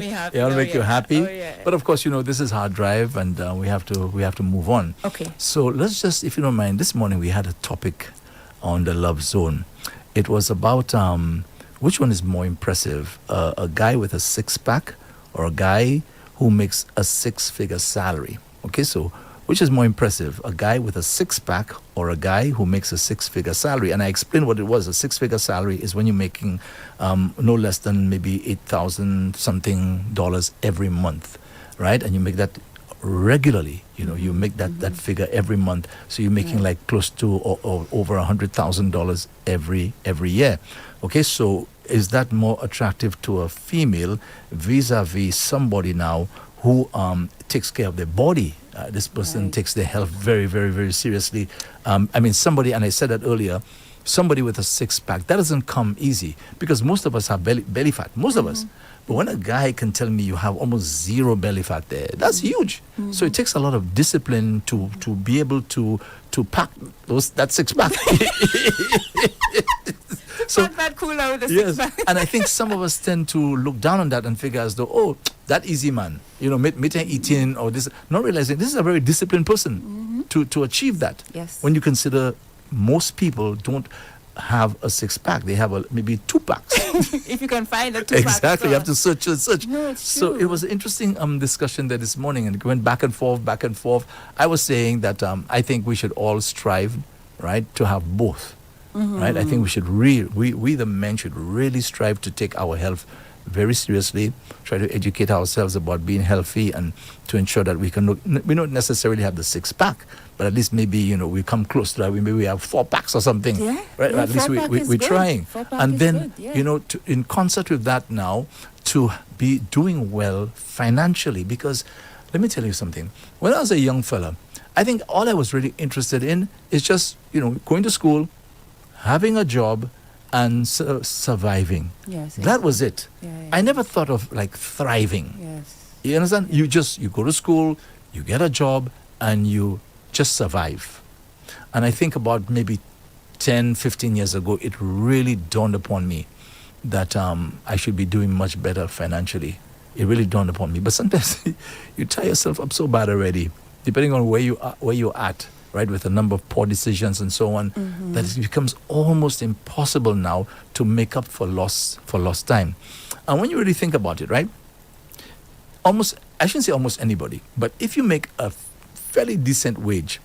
I want to make you happy. Oh, yeah. But of course, this is Harddrive, and we have to move on. Okay. So let's just, if you don't mind, this morning we had a topic on the love zone. It was about which one is more impressive, a guy with a six-pack or a guy who makes a six-figure salary. Okay, so which is more impressive, a guy with a six-pack or a guy who makes a six-figure salary? And I explained what it was. A six-figure salary is when you're making no less than maybe $8,000 something every month, right? And you make that regularly. You make that figure every month. So you're making like close to or over $100,000 every year. Okay, so is that more attractive to a female vis-a-vis somebody now who takes care of their body? This person takes their health very, very, very seriously. Somebody, and I said that earlier, somebody with a six-pack, that doesn't come easy because most of us have belly fat, most of us. But when a guy can tell me you have almost zero belly fat there, that's huge. So it takes a lot of discipline to be able to pack that six-pack. So that cooler with the six-pack. And I think some of us tend to look down on that and figure as though, that easy man, meeting eating or this, not realizing this is a very disciplined person to achieve that. Yes. When you consider most people don't have a six-pack, they have maybe two packs. If you can find a two-pack. Exactly, you have to search. No, it's so true. it was an interesting discussion there this morning, and it went back and forth. I was saying that I think we should all strive, right, to have both. Right, I think we should we the men should really strive to take our health very seriously, try to educate ourselves about being healthy, and to ensure that we don't necessarily have the six-pack, but at least maybe we come close to that. Maybe we have 4 packs or something. Yeah, right. yeah, At least we're trying, and then in concert with that now, to be doing well financially. Because let me tell you something. When I was a young fella, I think all I was really interested in is just going to school, having a job, and surviving. Yes. That was it. Yeah. I never thought of like thriving. Yes. You understand? You go to school, you get a job, and you just survive. And I think about maybe 10, 15 years ago, it really dawned upon me that I should be doing much better financially. It really dawned upon me. But sometimes you tie yourself up so bad already, depending on where you're at, right, with a number of poor decisions and so on, that it becomes almost impossible now to make up for lost time. And when you really think about it, right, I shouldn't say almost anybody, but if you make a fairly decent wage,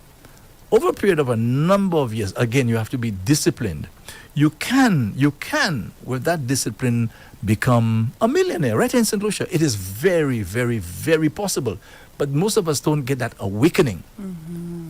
over a period of a number of years, again, you have to be disciplined. You can, with that discipline, become a millionaire right here in St. Lucia. It is very, very, very possible. But most of us don't get that awakening.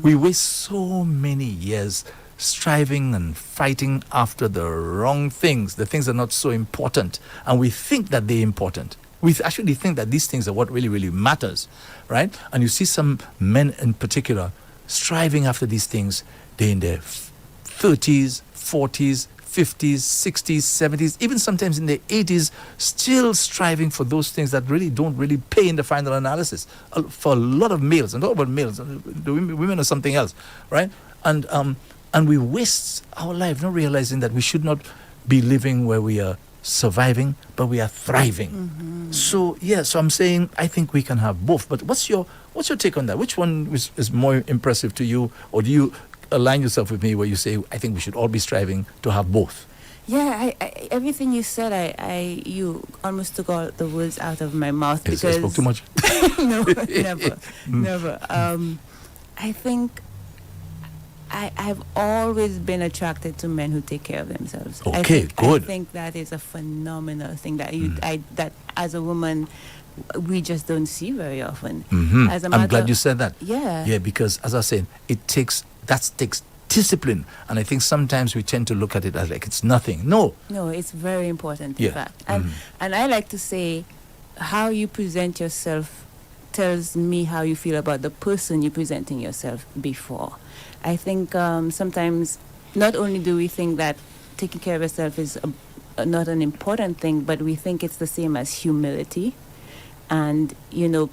We waste so many years striving and fighting after the wrong things, the things that are not so important. And we think that they're important. We actually think that these things are what really, really matters, right? And you see some men in particular striving after these things. They're in their 30s, 40s, 50s, 60s, 70s, even sometimes in their 80s, still striving for those things that really don't really pay in the final analysis. For a lot of males, and not about males, the women are something else, right? And we waste our life not realizing that we should not be living where we are surviving, but we are thriving. So I'm saying I think we can have both. But what's your take on that? Which one is more impressive to you, or do you align yourself with me where you say I think we should all be striving to have both? Yeah, I everything you said, you almost took all the words out of my mouth. Yes, Because I spoke too much. No, never. I think I've always been attracted to men who take care of themselves. Okay, good. I think that is a phenomenal thing that that as a woman we just don't see very often. I'm glad you said that. Yeah, because as I said, it takes discipline, and I think sometimes we tend to look at it as like it's nothing. No, it's very important, in fact. And I like to say, how you present yourself tells me how you feel about the person you're presenting yourself before. I think sometimes not only do we think that taking care of yourself is not an important thing, but we think it's the same as humility. And,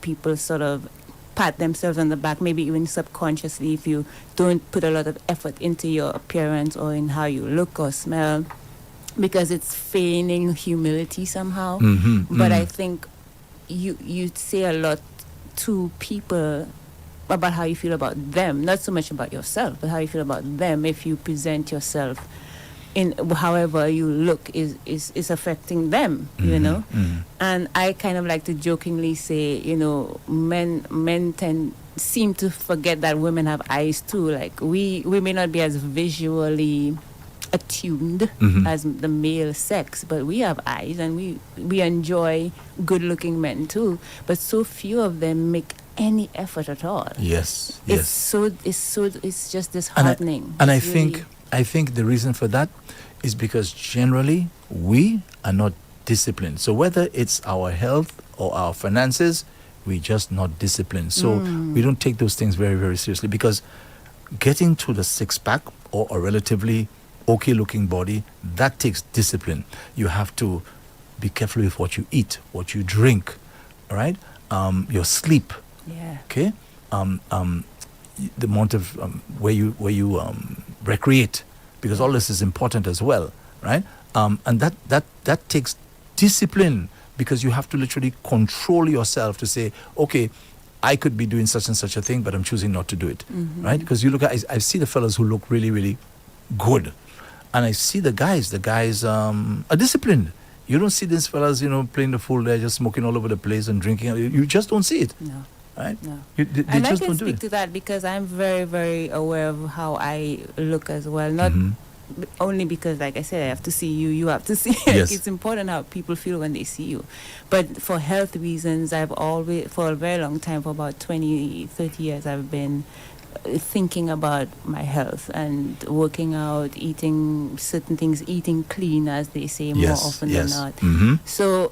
people sort of pat themselves on the back, maybe even subconsciously, if you don't put a lot of effort into your appearance or in how you look or smell, because it's feigning humility somehow. But I think you say a lot to people about how you feel about them, not so much about yourself, but how you feel about them if you present yourself in however you look is affecting them, And I kind of like to jokingly say, men seem to forget that women have eyes too. Like we may not be as visually attuned as the male sex, but we have eyes and we enjoy good looking men too, but so few of them make any effort at all. Yes. It's just disheartening. And I think the reason for that is because generally we are not disciplined. So whether it's our health or our finances, we're just not disciplined. So we don't take those things very, very seriously, because getting to the six-pack or a relatively okay looking body, that takes discipline. You have to be careful with what you eat, what you drink, all right? Your sleep. Yeah. Okay. The amount of where you recreate, because all this is important as well, right? And that takes discipline, because you have to literally control yourself to say, okay, I could be doing such and such a thing, but I'm choosing not to do it, right? Because you look at, I see the fellas who look really, really good, and I see the guys are disciplined. You don't see these fellas, playing the fool there, just smoking all over the place and drinking. You just don't see it. No. Right? No. They and just I can don't do speak it. to that because I'm very, very aware of how I look as well. Not only because, like I said, I have to see you, you have to see. Yes. It's important how people feel when they see you. But for health reasons, I've always, for a very long time, for about 20, 30 years, I've been thinking about my health and working out, eating certain things, eating clean, as they say, more often than not. So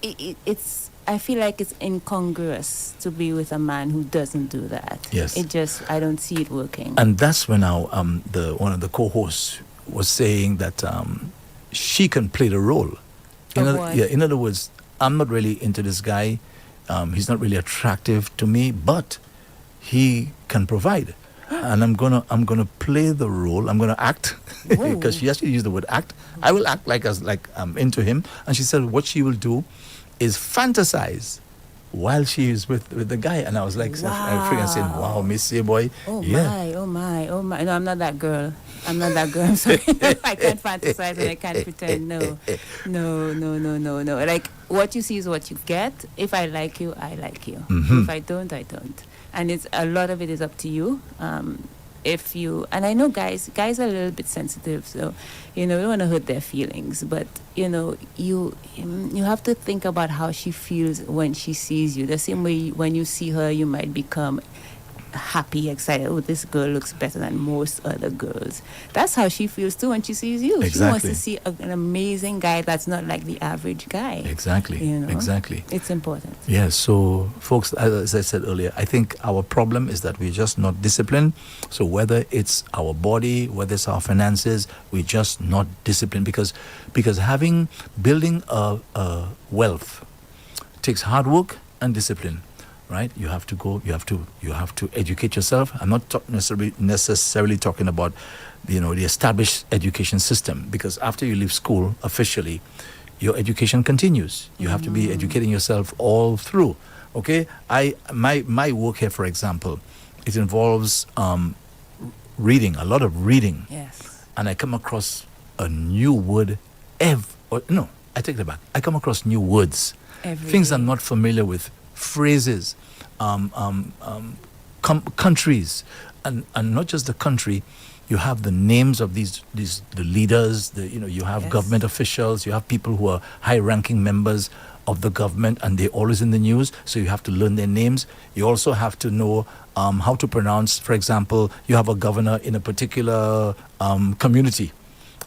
it's, I feel like it's incongruous to be with a man who doesn't do that. Yes. It just, I don't see it working. And that's when one of the co-hosts was saying that she can play the role. In other words, I'm not really into this guy. He's not really attractive to me, but he can provide. And I'm gonna play the role. I'm gonna act because she actually used the word act. I will act like I'm into him. And she said what she will do is fantasize while she is with the guy. And I was like, I freaking saying, wow, Missy boy. Oh my. No, I'm not that girl. I'm sorry. I can't fantasize and I can't pretend. No. Like, what you see is what you get. If I like you, I like you. If I don't, I don't. And it's a lot of it is up to you. If you, and I know guys are a little bit sensitive, so we don't want to hurt their feelings, but you have to think about how she feels when she sees you. The same way when you see her, you might become happy, excited. Oh, this girl looks better than most other girls. That's how she feels too when she sees you. Exactly. She wants to see an amazing guy that's not like the average guy. Exactly. Exactly. It's important. Yes. So, folks, as I said earlier, I think our problem is that we're just not disciplined. So whether it's our body, whether it's our finances, we're just not disciplined because building a wealth takes hard work and discipline. Right, you have to educate yourself. I'm not necessarily talking about, the established education system, because after you leave school officially, your education continues. You have to be educating yourself all through. Okay, my work here, for example, it involves reading, a lot of reading. Yes. And I come across a new word I take that back. I come across new words, things I'm not familiar with. Phrases, countries, and not just the country. You have the names of the leaders. You have government officials. You have people who are high-ranking members of the government, and they're always in the news. So you have to learn their names. You also have to know how to pronounce. For example, you have a governor in a particular community,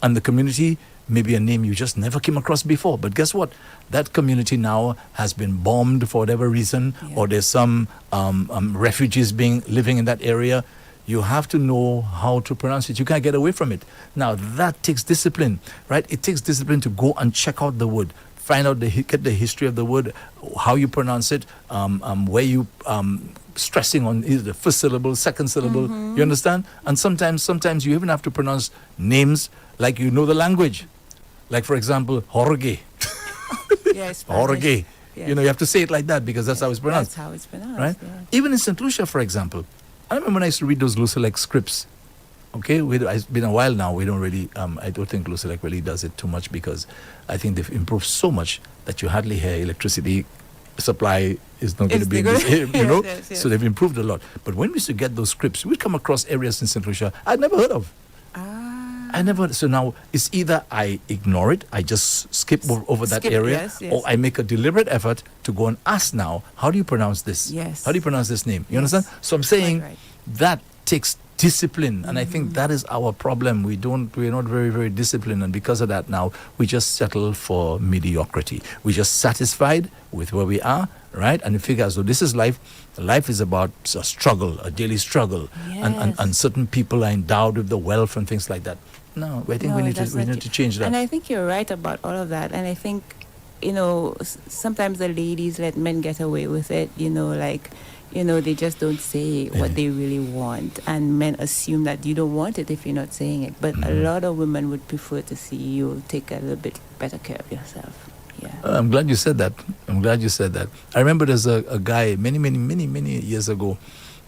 and the community may be a name you just never came across before. But guess what? That community now has been bombed for whatever reason, or there's some refugees living in that area. You have to know how to pronounce it. You can't get away from it. Now, that takes discipline, right? It takes discipline to go and check out the word, find out get the history of the word, how you pronounce it, where you stressing on either the first syllable, second syllable. You understand? And sometimes you even have to pronounce names like you know the language. Like, for example, Jorge. Yes, Jorge. Yes. You have to say it like that because that's how it's pronounced. That's how it's pronounced, right? Yeah. Even in St. Lucia, for example, I remember when I used to read those Lucilec scripts. Okay, it's been a while now. We don't really, I don't think Lucilec really does it too much because I think they've improved so much that you hardly hear electricity supply is not going to be, Yes. So they've improved a lot. But when we used to get those scripts, we'd come across areas in St. Lucia I'd never heard of. So now it's either I ignore it, I just skip over that area, yes. or I make a deliberate effort to go and ask now, how do you pronounce this? Yes. How do you pronounce this name? You understand? So I'm saying that takes discipline, and I think that is our problem. We're not very, very disciplined, and because of that now, we just settle for mediocrity. We're just satisfied with where we are, right? And we figure as though this is life. Life is about a struggle, a daily struggle, and certain people are endowed with the wealth and things like that. No, I think we need to change that. And I think you're right about all of that. And I think, sometimes the ladies let men get away with it, they just don't say what they really want. And men assume that you don't want it if you're not saying it. But a lot of women would prefer to see you take a little bit better care of yourself. Yeah. I'm glad you said that. I remember there's a guy many years ago.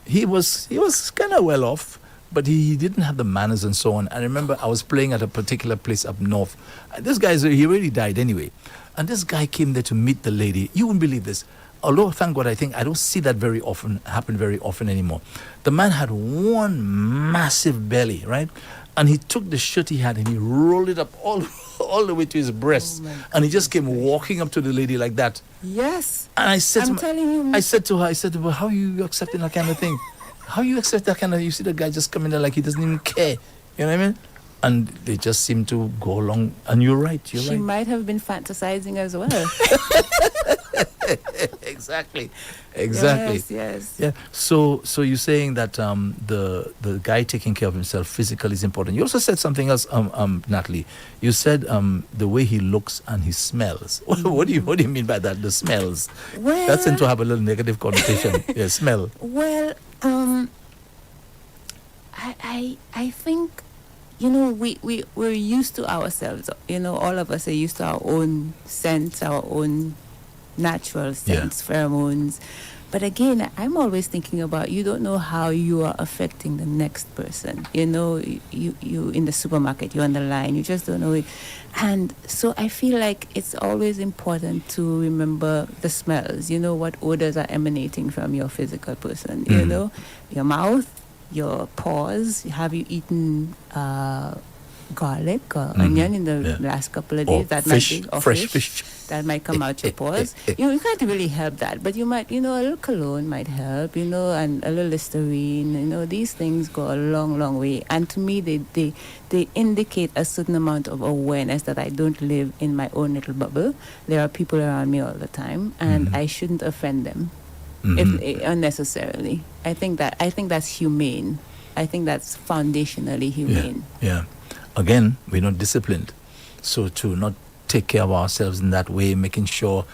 He was kind of well off, but he didn't have the manners and so on. I remember I was playing at a particular place up north. This guy, he really died anyway. And this guy came there to meet the lady. You wouldn't believe this. Although, thank God, I think I don't see that happen very often anymore. The man had one massive belly, right? And he took the shirt he had and he rolled it up all the way to his breast. And he just came walking up to the lady like that. Yes. And I said telling you. I said to her, how are you accepting that kind of thing? How you accept that kind of, you see the guy just coming there like he doesn't even care. You know what I mean? And they just seem to go along. And you're right. She might have been fantasizing as well. Exactly. Yes. Yeah. So you're saying that the guy taking care of himself physically is important. You also said something else, Natalie. You said the way he looks and he smells. What do you mean by that? The smells. Well, That seems to have a little negative connotation. Yeah, smell. Well, I think, we're used to ourselves. All of us are used to our own scents, our own natural scents, pheromones. But again, I'm always thinking about, you don't know how you are affecting the next person. You in the supermarket, you're on the line, you just don't know it. And so I feel like it's always important to remember the smells, what odors are emanating from your physical person, your mouth, your paws. Have you eaten garlic or onion in the last couple of days? That fish, might be, or fresh fish. That might come out your pores. You can't really help that, but you might, a little cologne might help, and a little Listerine. These things go a long, long way. And to me, they indicate a certain amount of awareness that I don't live in my own little bubble. There are people around me all the time, and I shouldn't offend them if unnecessarily. I think that's humane. I think that's foundationally humane. Yeah. Again, we're not disciplined. So to not take care of ourselves in that way, making sure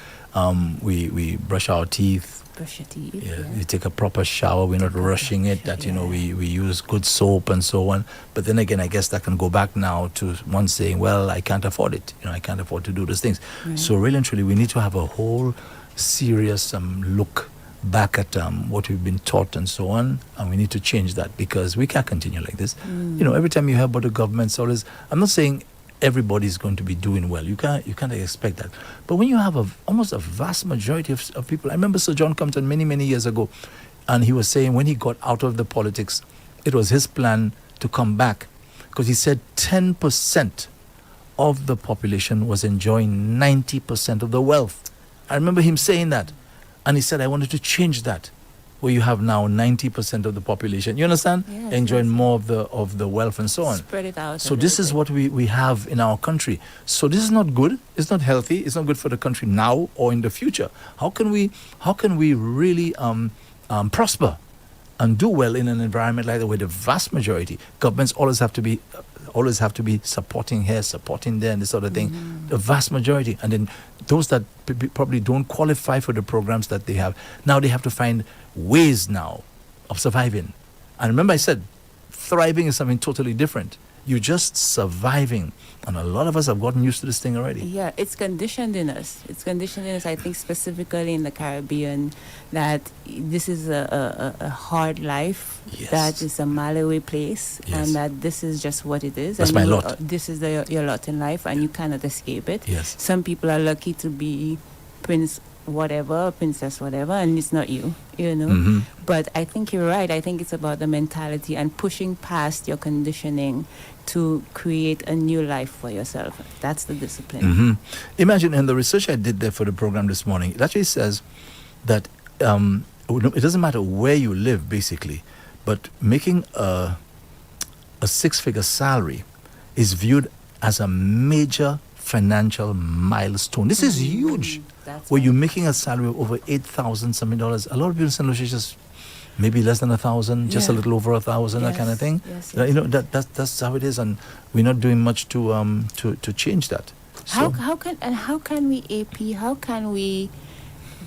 we brush our teeth. Brush your teeth. Yeah. We take a proper shower. We're not rushing it. That, we use good soap and so on. But then again, I guess that can go back now to one saying, well, I can't afford it. I can't afford to do those things. Right. So really and truly, we need to have a whole serious look back at what we've been taught and so on, and we need to change that, because we can't continue like this. Every time you hear about the government, always, I'm not saying everybody's going to be doing well. You can't expect that. But when you have almost a vast majority of people, I remember Sir John Compton many years ago, and he was saying when he got out of the politics, it was his plan to come back, because he said 10% of the population was enjoying 90% of the wealth. I remember him saying that. And he said, I wanted to change that, where you have now 90% of the population, you understand, enjoying more of the wealth and so on. Spread it out. So this is what we have in our country. So this is not good. It's not healthy. It's not good for the country now or in the future. How can we really prosper and do well in an environment like that, where the vast majority, governments always have to be supporting here, supporting there, and this sort of thing. The vast majority, and then those that probably don't qualify for the programs that they have, now they have to find ways now of surviving. And remember, I said thriving is something totally different. You're just surviving. And a lot of us have gotten used to this thing already. Yeah, it's conditioned in us. I think, specifically in the Caribbean, that this is a hard life, that is a Malawi place, and that this is just what it is. That's and my lot. This is your lot in life, and you cannot escape it. Yes. Some people are lucky to be princess whatever, and it's not you, But I think you're right. I think it's about the mentality and pushing past your conditioning to create a new life for yourself. That's the discipline. Imagine, in the research I did there for the program this morning, it actually says that it doesn't matter where you live, basically, but making a six-figure salary is viewed as a major financial milestone. This is huge. Where you're making a salary of over $8,000 something. A lot of people in St. Lucia just maybe less than 1,000, just a little over 1,000, that kind of thing. That's how it is, and we're not doing much to change that. So how can we AP? How can we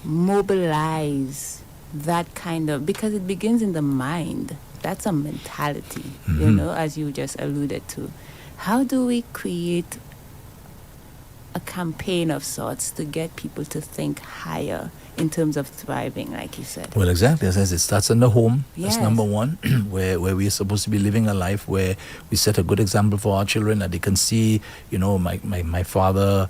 mobilize that kind of, because it begins in the mind. That's a mentality, as you just alluded to. How do we create a campaign of sorts to get people to think higher in terms of thriving, like you said? Well, exactly. As I said, it starts in the home. That's number one, where we're supposed to be living a life where we set a good example for our children, that they can see, my father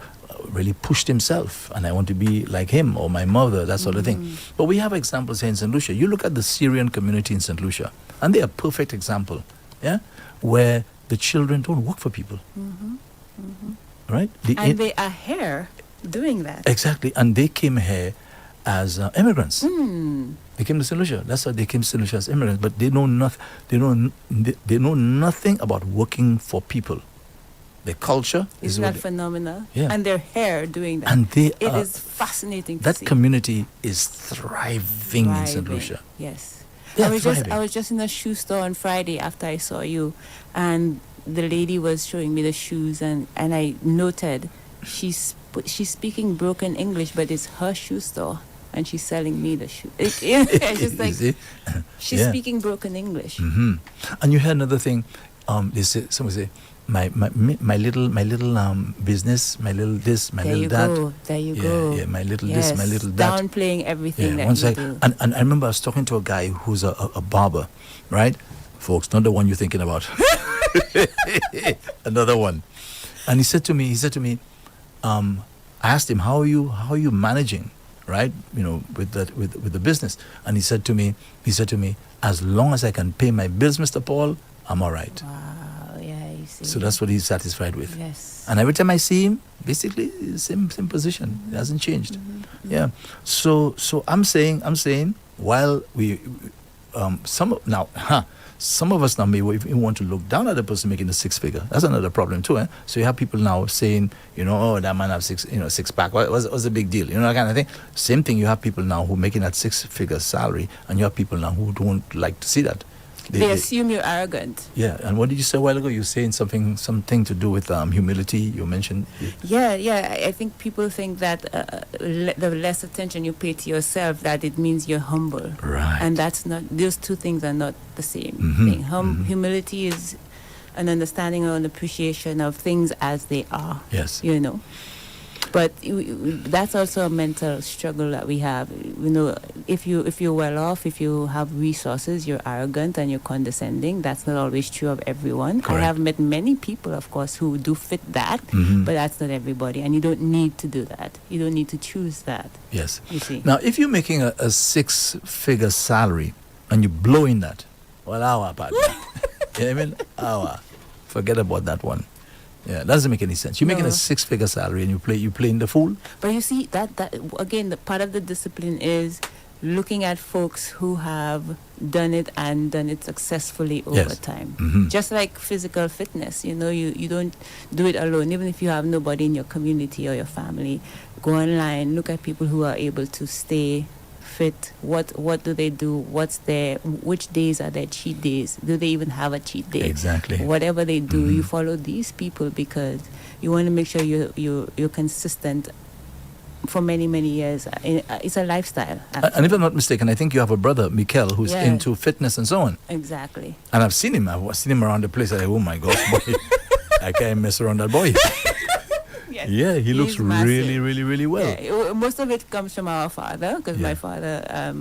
really pushed himself, and I want to be like him, or my mother, that sort of thing. But we have examples here in St. Lucia. You look at the Syrian community in St. Lucia, and they're a perfect example, where the children don't work for people. Right? They are here doing that. Exactly. And they came here as immigrants. They came to St. Lucia. That's why they came to St. Lucia as immigrants. But they know nothing. They know nothing about working for people. their culture. Isn't that phenomenal? Yeah. And their hair doing that. And it is fascinating to that see. community is thriving in St. Lucia. Yes. They're I was just in a shoe store on Friday after I saw you, and the lady was showing me the shoes, and I noted she's speaking broken English, but it's her shoe store, and she's selling me the shoe. It's just like she's speaking broken English. Mm-hmm. And you heard another thing. They say, someone say, my little business, my little this, my little that. There you go. Yeah, my little this, my little that. Downplaying everything that you do. And I remember I was talking to a guy who's a barber, right? Folks, not the one you're thinking about. Another one. And he said to me, I asked him, how are you managing, right? With the business. And he said to me, as long as I can pay my bills, Mr. Paul, I'm all right. Wow, yeah, you see. So that's what he's satisfied with. Yes. And every time I see him, basically same position. It hasn't changed. Mm-hmm. Yeah. So I'm saying, while some of us now may even want to look down at the person making a six-figure. That's another problem too. So you have people now saying, oh, that man have six-pack. What's the big deal? That kind of thing. Same thing. You have people now who making that six-figure salary, and you have people now who don't like to see that. They assume you're arrogant. Yeah, and what did you say a while ago? You were saying something to do with humility. You mentioned. Yeah. I think people think that the less attention you pay to yourself, that it means you're humble. Right. And that's not. Those two things are not the same thing. Humility is an understanding or an appreciation of things as they are. Yes. But that's also a mental struggle that we have. If you're well off, if you have resources, you're arrogant and you're condescending. That's not always true of everyone. Correct. I have met many people, of course, who do fit that, but that's not everybody. And you don't need to do that. You don't need to choose that. Yes. You see. Now, if you're making a six-figure salary and you're blowing that, well, our partner. Forget about that one. Yeah, that doesn't make any sense. You're making a six-figure salary and you playing the fool. But you see, that again, the part of the discipline is looking at folks who have done it and done it successfully over time. Mm-hmm. Just like physical fitness, you don't do it alone. Even if you have nobody in your community or your family, go online, look at people who are able to stay fit. What do they do? Which days are their cheat days? Do they even have a cheat day? Exactly. Whatever they do, you follow these people because you want to make sure you're consistent for many, many years. It's a lifestyle. And if I'm not mistaken, I think you have a brother, Mikel, who's into fitness and so on. Exactly. And I've seen him around the place. I'm like, oh my gosh, boy, I can't mess around that boy. Yes. Yeah, he looks really, really, really well. Yeah, most of it comes from our father because my father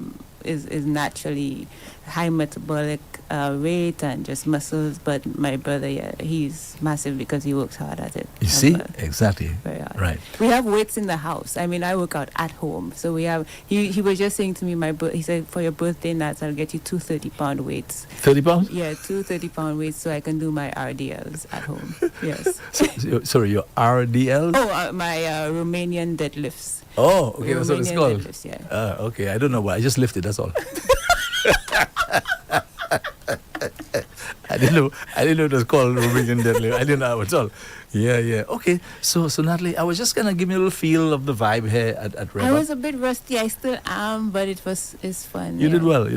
is naturally high metabolic rate and just muscles, but my brother, he's massive because he works hard at it. You see? Exactly. Very hard. Right. We have weights in the house. I mean, I work out at home. So we have, he was just saying to me, he said, for your birthday nuts, I'll get you 2 30-pound weights. 30 pounds? Yeah, 2 30-pound weights so I can do my RDLs at home. Yes. Sorry, your RDLs? Oh, my Romanian deadlifts. Oh, okay, that's what it's called. Deadlifts, yeah. Okay, I don't know why. I just lifted, that's all. I didn't know it was called Romanian deadlift. I didn't know at all. Yeah. Okay. So Natalie, I was just gonna give me a little feel of the vibe here at REV-UP. I was a bit rusty. I still am, but it's fun. You did well.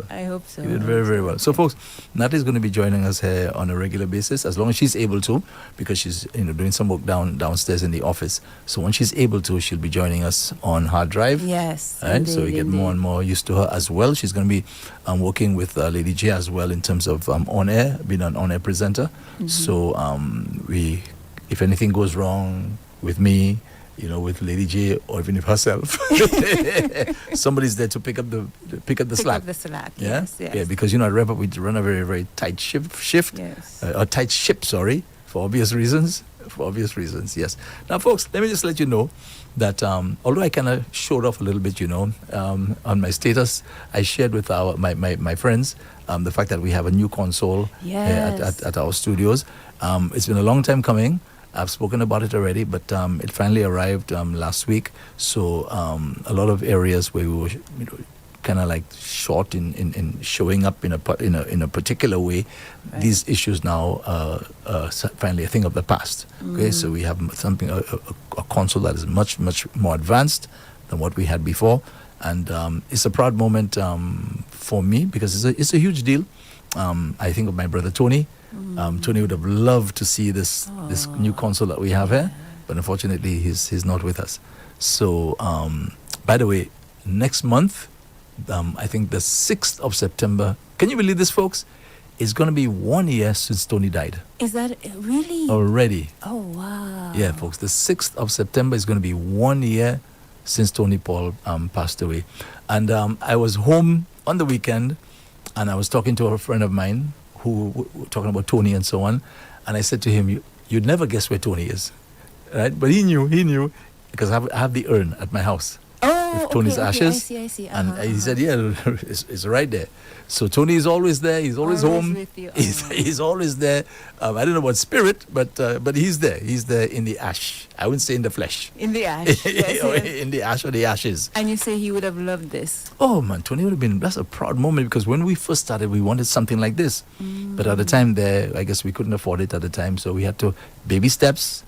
I hope so. You did very, very well. So, folks, Natalie's going to be joining us here on a regular basis, as long as she's able to, because she's doing some work downstairs in the office. So when she's able to, she'll be joining us on Harddrive. Yes. Right? Indeed, so we get more and more used to her as well. She's going to be working with Lady J as well in terms of on air, being an on air presenter. Mm-hmm. So if anything goes wrong with me, with Lady J, or even if herself, somebody's there to pick up the slack. Pick up the slack. Yeah? Yes. Yeah, because at REV-UP we run a very, very tight shift. Yes. A tight ship, sorry, for obvious reasons. Yes. Now, folks, let me just let you know that although I kind of showed off a little bit, on my status, I shared with my friends the fact that we have a new console at our studios. It's been a long time coming. I've spoken about it already, but it finally arrived last week. So a lot of areas where we were kind of like short in showing up in a particular way, these issues now finally a thing of the past. Okay, so we have something a console that is much more advanced than what we had before, and it's a proud moment for me because it's a huge deal. I think of my brother Tony. Tony would have loved to see this new console that we have here, but unfortunately he's not with us. So by the way, next month, I think the 6th of September, can you believe this, folks? It's going to be 1 year since Tony died. Is that really? Already. Oh, wow. Yeah, folks, the 6th of September is going to be 1 year since Tony Paul passed away. And I was home on the weekend, and I was talking to a friend of mine who were talking about Tony and so on. And I said to him, you'd never guess where Tony is. Right? But he knew, because I have the urn at my house. With Tony's ashes. I see. And he said, yeah, it's right there. So Tony is always there. He's always home. With you. He's always there. I don't know about spirit, but he's there. He's there in the ash. I wouldn't say in the flesh. In the ash. In the ash or the ashes. And you say he would have loved this. Oh, man, Tony would have been, that's a proud moment because when we first started, we wanted something like this. But at the time there, I guess we couldn't afford it at the time. So we had to, baby steps.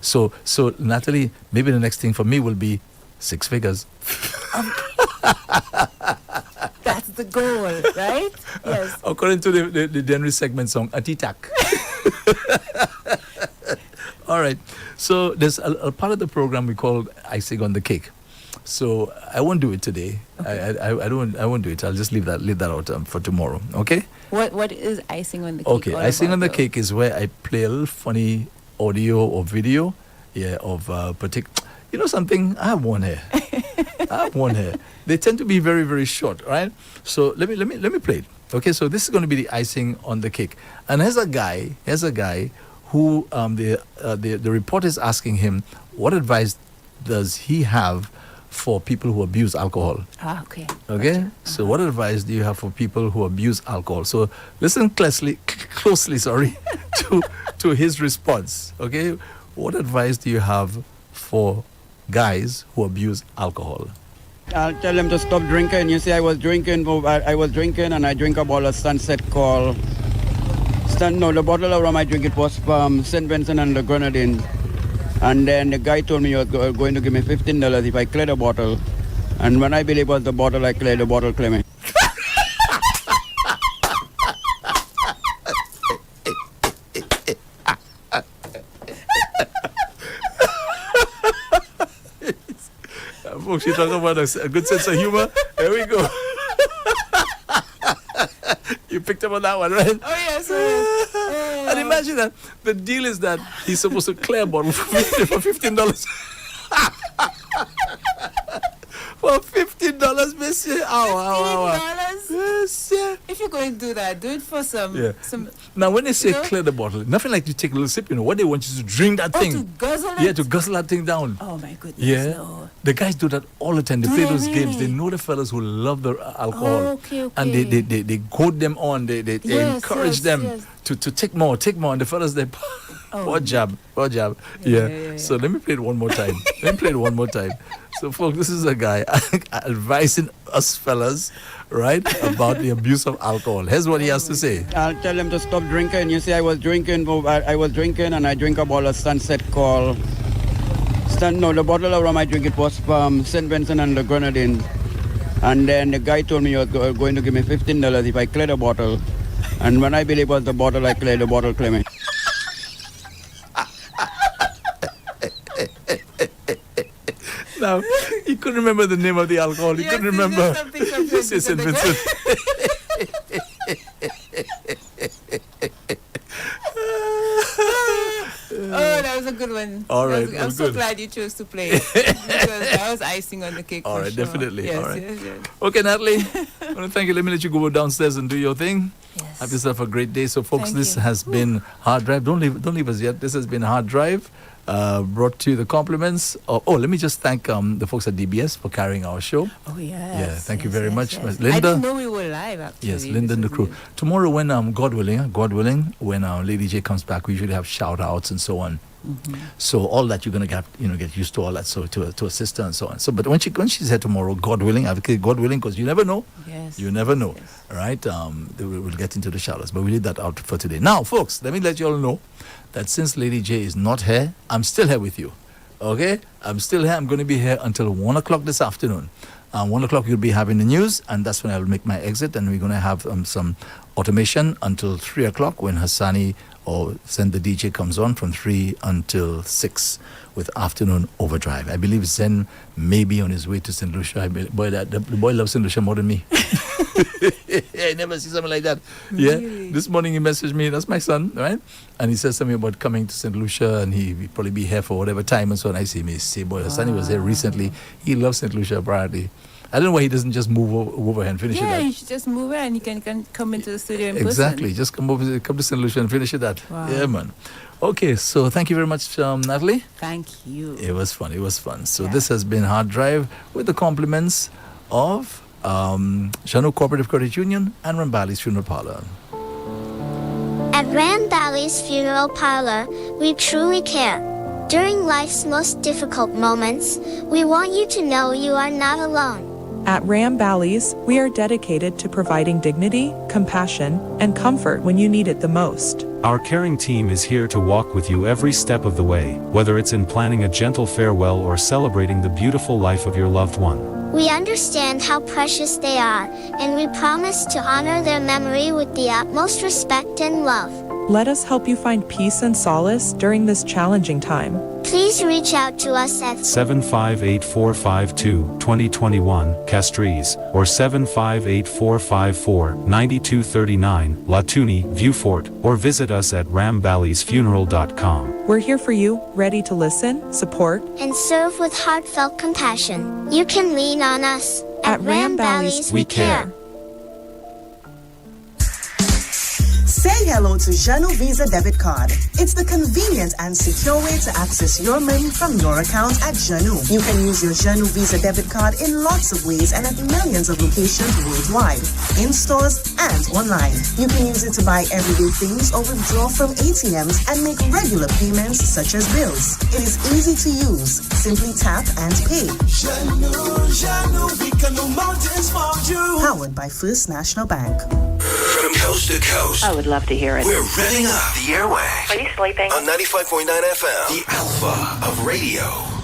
So Natalie, maybe the next thing for me will be 6 figures. That's the goal, right? Yes. According to the Denry segment song, Atitak. All right. So there's a part of the program we call icing on the cake. So I won't do it today. Okay. I won't do it. I'll just leave that out for tomorrow. Okay. What is icing on the cake? Okay, icing on the cake is where I play a little funny audio or video, of particular. You know something? I have one here. They tend to be very, very short, right? So let me play it. Okay, so this is going to be the icing on the cake. And here's a guy who the reporter is asking him, what advice does he have for people who abuse alcohol? Okay. Okay. Gotcha. So what advice do you have for people who abuse alcohol? So listen closely, to his response. Okay. What advice do you have for guys who abuse alcohol? I'll tell them to stop drinking. You see, I was drinking and I drink a bottle of Sunset called... the bottle of rum I drink, it was from St. Vincent and the Grenadines. And then the guy told me he was going to give me $15 if I clear the bottle. And when I believe it was the bottle I cleared, the bottle cleared me. Folks, you talking about a good sense of humor? There we go. You picked up on that one, right? Oh, yes. And imagine that the deal is that he's supposed to clear a bottle for $15. For $15, monsieur. $15? Yes, yeah. If you're going to do that, do it for some. Now, when they say clear the bottle, nothing like you take a little sip. What they want you to drink that thing. To guzzle it? Yeah, to guzzle that thing down. Oh my goodness. Yeah. No. The guys do that all the time. They play those games. They know the fellas who love the alcohol. Okay. And they goad them on. They encourage them to take more. And the fellas, they... What job. Yeah. So let me play it one more time. So, folks, this is a guy advising us fellas, right, about the abuse of alcohol. Here's what he has to say. I'll tell them to stop drinking. You see, I was drinking and I drink a bottle of Sunset called... the bottle of rum I drink, it was from St. Vincent and the Grenadines. And then the guy told me he was going to give me $15 if I clear the bottle. And when I believe it was the bottle I cleared, the bottle cleared me. Now, he couldn't remember the name of the alcohol. He couldn't remember. This is St. Vincent. Oh, that was a good one. All right. I'm so glad you chose to play it because that was icing on the cake. All right, sure. definitely. Yes, all right. Yes. Okay, Natalie, I want to thank you. Let me let you go downstairs and do your thing. Yes. Have yourself a great day. So, folks, Thank this you. has been Harddrive. Don't leave us yet. This has been Harddrive. Brought to you the compliments. Let me just thank the folks at DBS for carrying our show. Oh, yes. Yeah, thank you very much. Yes. Linda. I didn't know we were live, actually. Yes, Linda and the crew. Tomorrow, when God willing, when Lady J comes back, we usually have shout outs and so on. So all that you're going to get used to all that. So to assist her and so on. So, but when she's here tomorrow, God willing, God willing, because you never know. Yes. You never know, Yes. right? We'll get into the shallows, but we leave that out for today. Now, folks, let me let you all know that since Lady J is not here, I'm still here with you. Okay, I'm still here. I'm going to be here until 1 o'clock this afternoon. 1 o'clock you'll be having the news, and that's when I'll make my exit, and we're going to have some automation until 3 o'clock when Hassani or Zen the DJ comes on from 3 until 6 with afternoon overdrive. I believe Zen may be on his way to St. Lucia. The boy loves St. Lucia more than me. I never see something like that. Really? Yeah. This morning he messaged me, that's my son, right? And he says something about coming to St. Lucia and he'll probably be here for whatever time and so on. I see me say, boy, Hassani was here recently. He loves St. Lucia apparently. I don't know why he doesn't just move over here and finish it. Yeah, that. you should just move and you can come into the studio in Exactly. person. Just come to St. Lucia and finish it that. Wow. Yeah, man. Okay, so thank you very much, Natalie. Thank you. It was fun. It was fun. So Yeah. this has been Harddrive with the compliments of Shanu Cooperative Credit Union and Rambali's Funeral Parlor. At Rambali's Funeral Parlor, we truly care. During life's most difficult moments, we want you to know you are not alone. At Ram Bally's, we are dedicated to providing dignity, compassion, and comfort when you need it the most. Our caring team is here to walk with you every step of the way, whether it's in planning a gentle farewell or celebrating the beautiful life of your loved one. We understand how precious they are, and we promise to honor their memory with the utmost respect and love. Let us help you find peace and solace during this challenging time. Please reach out to us at 758-452-2021, Castries, or 758-454-9239, Latuni, Viewfort, or visit us at ramballysfuneral.com. We're here for you, ready to listen, support, and serve with heartfelt compassion. You can lean on us. At Ram Bally's, we care. Say hello to Visa debit card. It's the convenient and secure way to access your money from your account at Janu. You can use your Visa debit card in lots of ways and at millions of locations worldwide, in stores and online. You can use it to buy everyday things or withdraw from ATMs and make regular payments such as bills. It is easy to use. Simply tap and pay. Janu, we can move mountains for you. Powered by First National Bank. From coast to coast. I would love to hear it. We're revving up the airway. Are you sleeping? On 95.9 FM, the Alpha of radio.